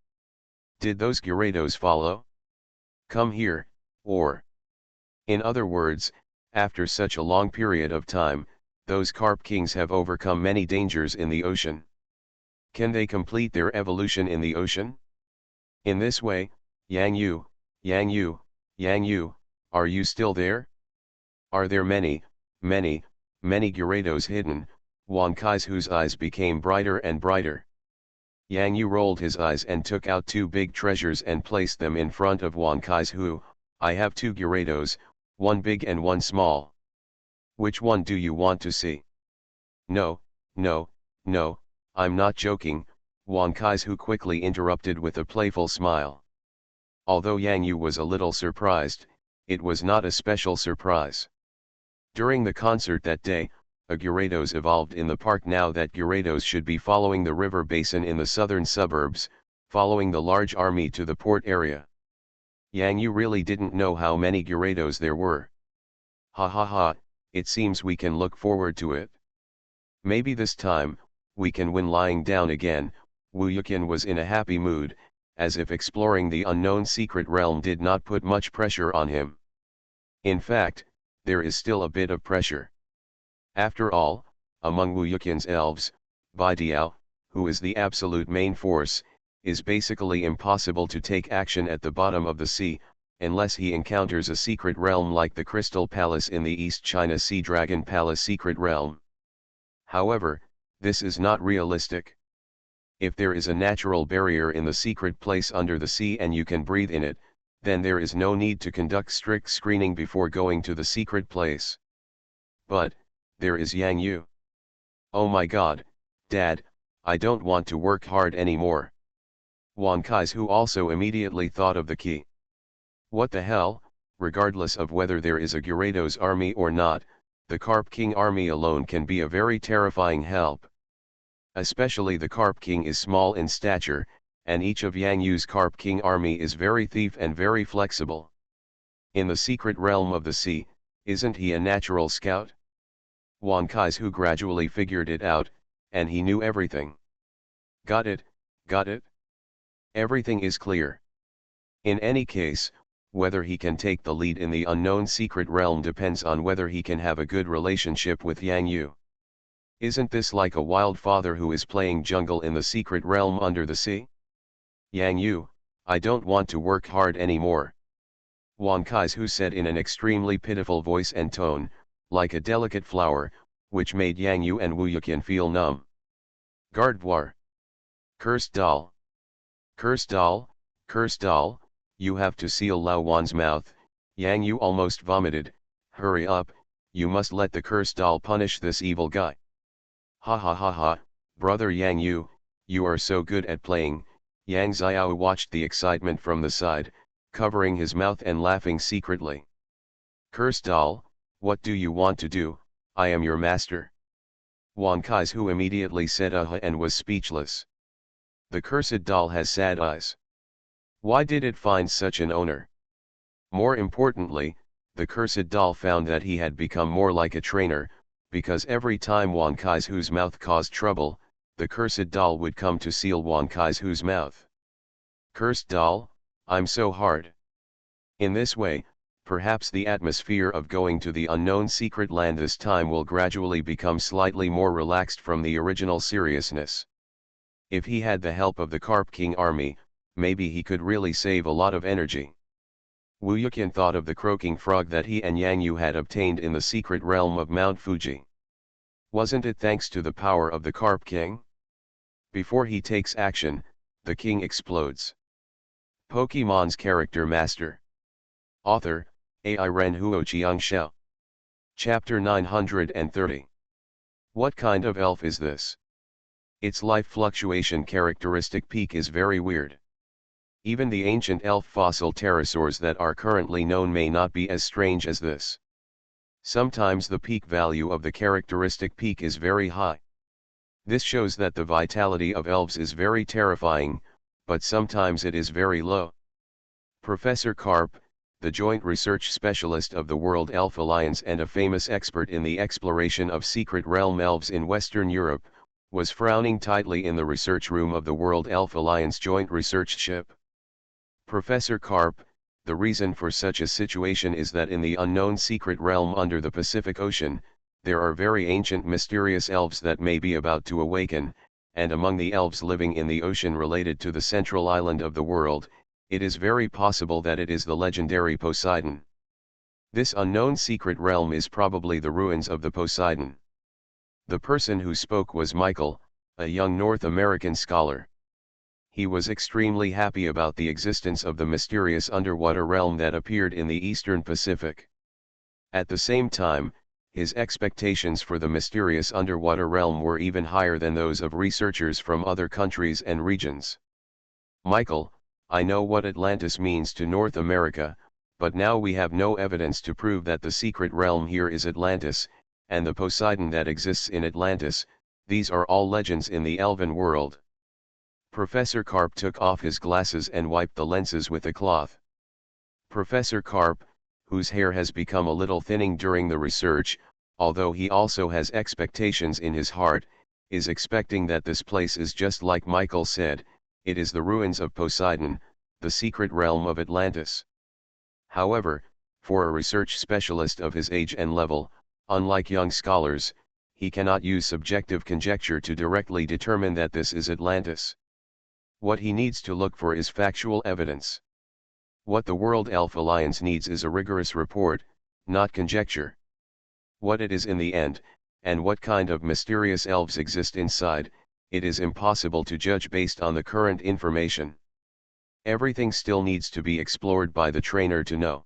Did those Gyarados follow? Come here, or. In other words, after such a long period of time, those Carp Kings have overcome many dangers in the ocean. Can they complete their evolution in the ocean? In this way, Yang Yu, are you still there? Are there many Gyarados hidden? Wan Kaizu's eyes became brighter and brighter. Yang Yu rolled his eyes and took out two big treasures and placed them in front of Wan Kaizu. I have two Gyarados, one big and one small. Which one do you want to see? No, I'm not joking, Wan Kaizu quickly interrupted with a playful smile. Although Yang Yu was a little surprised, it was not a special surprise. During the concert that day, a Gyarados evolved in the park. Now that Gyarados should be following the river basin in the southern suburbs, following the large army to the port area. Yang Yu really didn't know how many Gyarados there were. Ha, it seems we can look forward to it. Maybe this time, we can win. Lying down again, Wu Yuqian was in a happy mood, as if exploring the unknown secret realm did not put much pressure on him. In fact, there is still a bit of pressure. After all, among Wu Yuqian's elves, Baidiao, who is the absolute main force, is basically impossible to take action at the bottom of the sea, unless he encounters a secret realm like the Crystal Palace in the East China Sea Dragon Palace secret realm. However, this is not realistic. If there is a natural barrier in the secret place under the sea and you can breathe in it, then there is no need to conduct strict screening before going to the secret place. But, there is Yang Yu. Oh my god, Dad, I don't want to work hard anymore. Wan Kaizu also immediately thought of the key. What the hell, regardless of whether there is a Gyarados army or not, the Carp King army alone can be a very terrifying help. Especially the Carp King is small in stature, and each of Yang Yu's Carp King army is very thief and very flexible. In the secret realm of the sea, isn't he a natural scout? Wan Kai's who gradually figured it out, and he knew everything. Got it, got it? Everything is clear. In any case, whether he can take the lead in the unknown secret realm depends on whether he can have a good relationship with Yang Yu. Isn't this like a wild father who is playing jungle in the secret realm under the sea? Yang Yu, I don't want to work hard anymore. Wan Kai's said in an extremely pitiful voice and tone, like a delicate flower, which made Yang Yu and Wu Yuqian feel numb. Gardvoir. Cursed doll. Cursed doll, cursed doll, you have to seal Lao Wan's mouth. Yang Yu almost vomited. Hurry up, you must let the cursed doll punish this evil guy. Ha ha ha ha, brother Yang Yu, you are so good at playing. Yang Xiao watched the excitement from the side, covering his mouth and laughing secretly. Cursed doll, what do you want to do? I am your master. Wan Kai's immediately said and was speechless. The cursed doll has sad eyes. Why did it find such an owner? More importantly, the cursed doll found that he had become more like a trainer, because every time Wan Kai's mouth caused trouble, the cursed doll would come to seal Wan Kai's mouth. Cursed doll, I'm so hard. In this way, perhaps the atmosphere of going to the unknown secret land this time will gradually become slightly more relaxed from the original seriousness. If he had the help of the Carp King army, maybe he could really save a lot of energy. Wu Yuqian thought of the croaking frog that he and Yang Yu had obtained in the secret realm of Mount Fuji. Wasn't it thanks to the power of the Carp King? Before he takes action, the king explodes. Pokemon's Character Master. Author, Ai Ren Huo Chiang Xiao. Chapter 930. What kind of elf is this? Its life fluctuation characteristic peak is very weird. Even the ancient elf fossil pterosaurs that are currently known may not be as strange as this. Sometimes the peak value of the characteristic peak is very high. This shows that the vitality of elves is very terrifying, but sometimes it is very low. Professor Karp, the joint research specialist of the World Elf Alliance and a famous expert in the exploration of secret realm elves in Western Europe, was frowning tightly in the research room of the World Elf Alliance joint research ship. Professor Karp, the reason for such a situation is that in the unknown secret realm under the Pacific Ocean, there are very ancient mysterious elves that may be about to awaken, and among the elves living in the ocean related to the central island of the world, it is very possible that it is the legendary Poseidon. This unknown secret realm is probably the ruins of the Poseidon. The person who spoke was Michael, a young North American scholar. He was extremely happy about the existence of the mysterious underwater realm that appeared in the eastern Pacific. At the same time, his expectations for the mysterious underwater realm were even higher than those of researchers from other countries and regions. Michael, I know what Atlantis means to North America, but now we have no evidence to prove that the secret realm here is Atlantis, and the Poseidon that exists in Atlantis, these are all legends in the elven world. Professor Karp took off his glasses and wiped the lenses with a cloth. Professor Karp, whose hair has become a little thinning during the research, although he also has expectations in his heart, is expecting that this place is just like Michael said, it is the ruins of Poseidon, the secret realm of Atlantis. However, for a research specialist of his age and level, unlike young scholars, he cannot use subjective conjecture to directly determine that this is Atlantis. What he needs to look for is factual evidence. What the World Elf Alliance needs is a rigorous report, not conjecture. What it is in the end, and what kind of mysterious elves exist inside, it is impossible to judge based on the current information. Everything still needs to be explored by the trainer to know.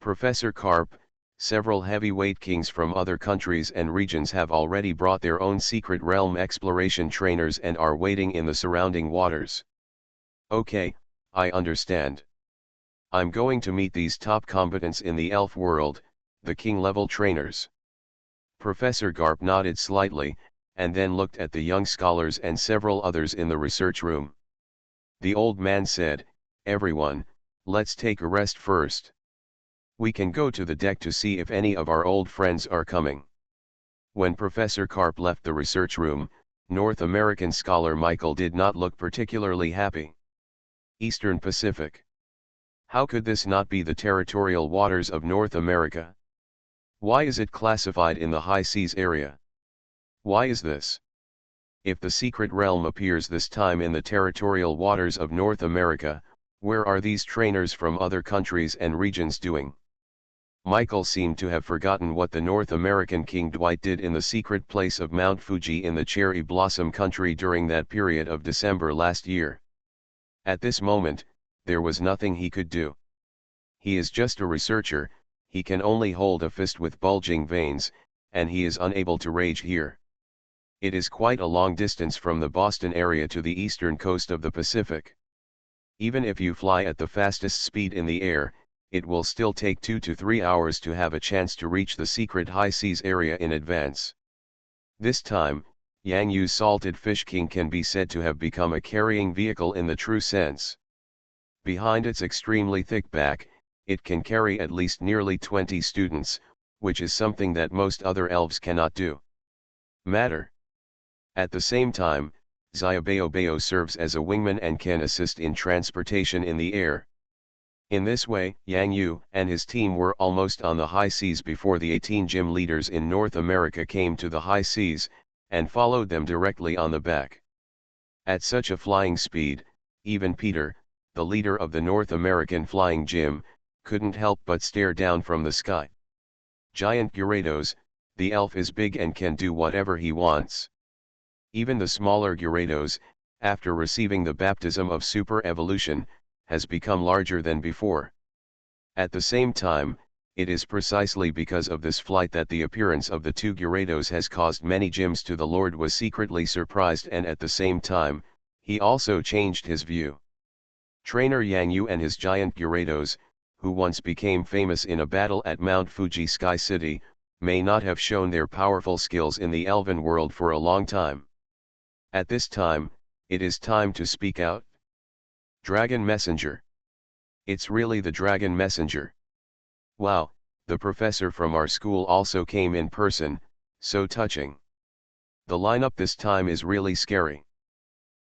Professor Karp, several heavyweight kings from other countries and regions have already brought their own secret realm exploration trainers and are waiting in the surrounding waters. Okay, I understand. I'm going to meet these top combatants in the elf world, the king-level trainers. Professor Garp nodded slightly, and then looked at the young scholars and several others in the research room. The old man said, "Everyone, let's take a rest first. We can go to the deck to see if any of our old friends are coming." When Professor Karp left the research room, North American scholar Michael did not look particularly happy. Eastern Pacific. How could this not be the territorial waters of North America? Why is it classified in the high seas area? Why is this? If the secret realm appears this time in the territorial waters of North America, where are these trainers from other countries and regions doing? Michael seemed to have forgotten what the North American King Dwight did in the secret place of Mount Fuji in the cherry blossom country during that period of December last year. At this moment, there was nothing he could do. He is just a researcher, he can only hold a fist with bulging veins, and he is unable to rage here. It is quite a long distance from the Boston area to the eastern coast of the Pacific. Even if you fly at the fastest speed in the air, it will still take 2 to 3 hours to have a chance to reach the secret high seas area in advance. This time, Yang Yu's salted fish king can be said to have become a carrying vehicle in the true sense. Behind its extremely thick back, it can carry at least nearly 20 students, which is something that most other elves cannot do. Matter. At the same time, Xiaobeobeo serves as a wingman and can assist in transportation in the air. In this way, Yang Yu and his team were almost on the high seas before the 18 gym leaders in North America came to the high seas, and followed them directly on the back. At such a flying speed, even Peter, the leader of the North American flying gym, couldn't help but stare down from the sky. Giant Gyarados, the elf is big and can do whatever he wants. Even the smaller Gyarados, after receiving the baptism of super evolution, has become larger than before. At the same time, it is precisely because of this flight that the appearance of the two Gyarados has caused many gyms to the Lord was secretly surprised, and at the same time, he also changed his view. Trainer Yang Yu and his giant Gyarados, who once became famous in a battle at Mount Fuji Sky City, may not have shown their powerful skills in the elven world for a long time. At this time, it is time to speak out. Dragon Messenger. It's really the Dragon Messenger. Wow, the professor from our school also came in person, so touching. The lineup this time is really scary.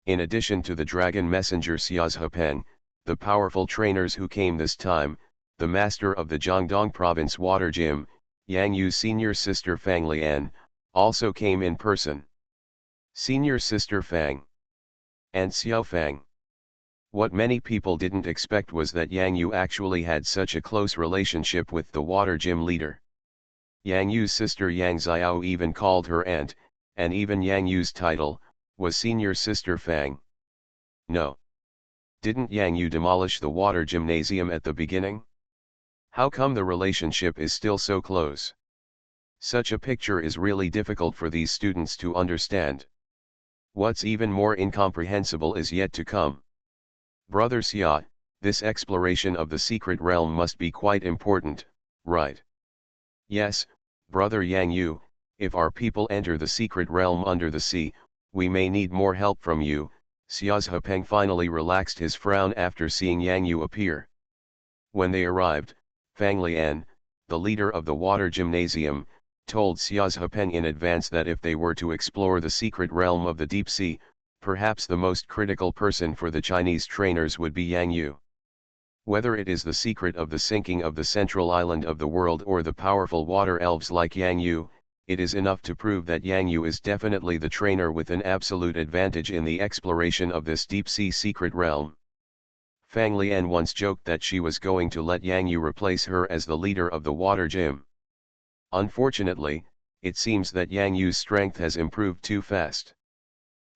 In addition to the Dragon Messenger Xiazhepeng, the powerful trainers who came this time, the master of the Jiangdong Province Water Gym, Yang Yu's senior sister Fang Lian, also came in person. Senior sister Fang and Xiao Fang. What many people didn't expect was that Yang Yu actually had such a close relationship with the water gym leader. Yang Yu's sister Yang Xiao even called her aunt, and even Yang Yu's title was senior sister Fang. No. Didn't Yang Yu demolish the water gymnasium at the beginning? How come the relationship is still so close? Such a picture is really difficult for these students to understand. What's even more incomprehensible is yet to come. Brother Xia, this exploration of the secret realm must be quite important, right? Yes, Brother Yang Yu, if our people enter the secret realm under the sea, we may need more help from you. Xiazhepeng finally relaxed his frown after seeing Yang Yu appear. When they arrived, Fang Lian, the leader of the water gymnasium, told Xiazhepeng in advance that if they were to explore the secret realm of the deep sea, perhaps the most critical person for the Chinese trainers would be Yang Yu. Whether it is the secret of the sinking of the central island of the world or the powerful water elves like Yang Yu, it is enough to prove that Yang Yu is definitely the trainer with an absolute advantage in the exploration of this deep sea secret realm. Fang Lian once joked that she was going to let Yang Yu replace her as the leader of the water gym. Unfortunately, it seems that Yang Yu's strength has improved too fast.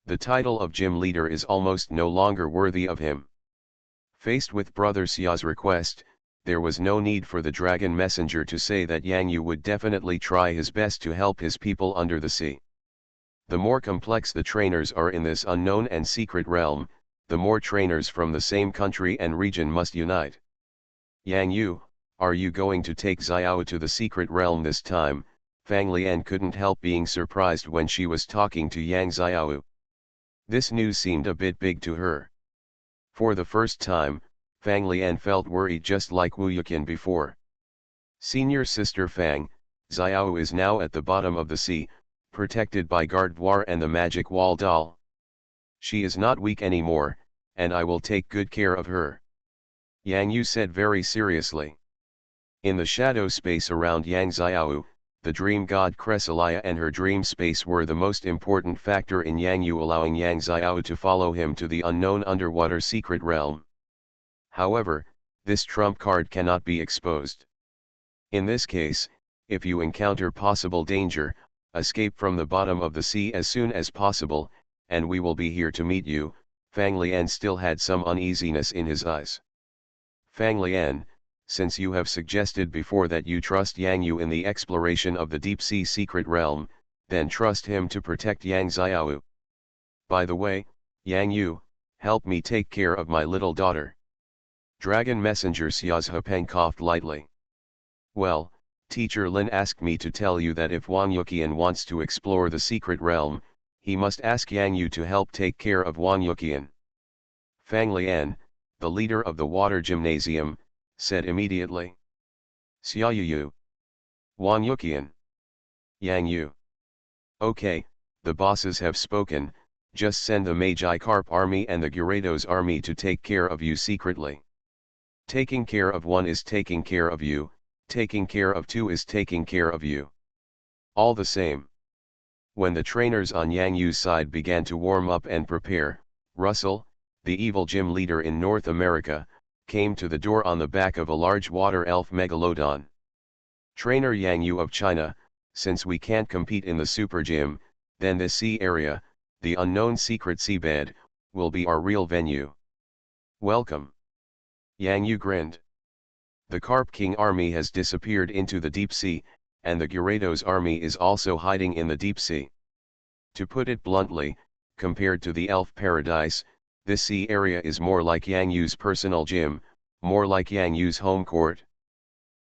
The title of gym leader is almost no longer worthy of him. Faced with Brother Xia's request, there was no need for the Dragon Messenger to say that Yang Yu would definitely try his best to help his people under the sea. The more complex the trainers are in this unknown and secret realm, the more trainers from the same country and region must unite. Yang Yu, are you going to take Xiao to the secret realm this time? Fang Lian couldn't help being surprised when she was talking to Yang Xiao. This news seemed a bit big to her. For the first time, Fang Lian felt worried just like Wu Yuqian before. Senior sister Fang, Xiao is now at the bottom of the sea, protected by Gardewar and the magic wall doll. She is not weak anymore, and I will take good care of her. Yang Yu said very seriously. In the shadow space around Yang Xiao, the dream god Cresselia and her dream space were the most important factor in Yang Yu allowing Yang Xiao to follow him to the unknown underwater secret realm. However, this trump card cannot be exposed. In this case, if you encounter possible danger, escape from the bottom of the sea as soon as possible, and we will be here to meet you. Fang Lian still had some uneasiness in his eyes. Fang Lian, since you have suggested before that you trust Yang Yu in the exploration of the deep sea secret realm, then trust him to protect Yang Xiao. By the way, Yang Yu, help me take care of my little daughter. Dragon Messenger Xiao Peng coughed lightly. Well, Teacher Lin asked me to tell you that if Wang Yuqian wants to explore the secret realm, he must ask Yang Yu to help take care of Wang Yuqian. Fang Lian, the leader of the water gymnasium, said immediately. Xiaoyu. Wang Yuqian. Yang Yu. Okay, the bosses have spoken, just send the Magikarp army and the Gyarados army to take care of you secretly. Taking care of one is taking care of you, taking care of two is taking care of you. All the same. When the trainers on Yang Yu's side began to warm up and prepare, Russell, the evil gym leader in North America, came to the door on the back of a large water elf megalodon. Trainer Yang Yu of China, since we can't compete in the super gym, then this sea area, the unknown secret seabed, will be our real venue. Welcome. Yang Yu grinned. The Carp King army has disappeared into the deep sea, and the Gyarados army is also hiding in the deep sea. To put it bluntly, compared to the elf paradise, this sea area is more like Yang Yu's personal gym, more like Yang Yu's home court.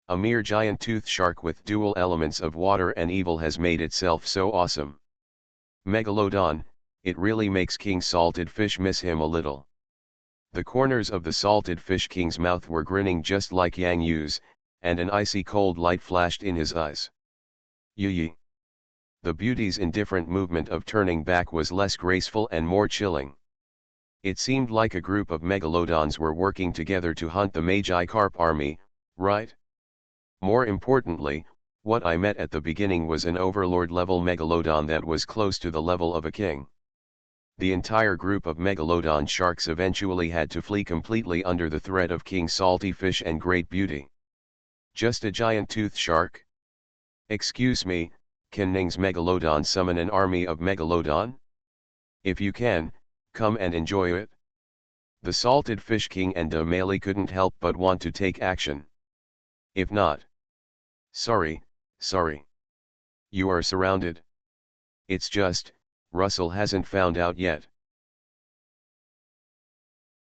A mere giant toothed shark with dual elements of water and evil has made itself so awesome. Megalodon, it really makes King Salted Fish miss him a little. The corners of the Salted Fish King's mouth were grinning just like Yang Yu's, and an icy cold light flashed in his eyes. Yi. The beauty's indifferent movement of turning back was less graceful and more chilling. It seemed like a group of megalodons were working together to hunt the Magikarp army, right? More importantly, what I met at the beginning was an overlord-level megalodon that was close to the level of a king. The entire group of megalodon sharks eventually had to flee completely under the threat of King Salty Fish and Great Beauty. Just a giant toothed shark? Excuse me, can Ning's megalodon summon an army of megalodon? If you can, come and enjoy it. The Salted Fish King and Male couldn't help but want to take action. If not. Sorry. You are surrounded. It's just, Russell hasn't found out yet.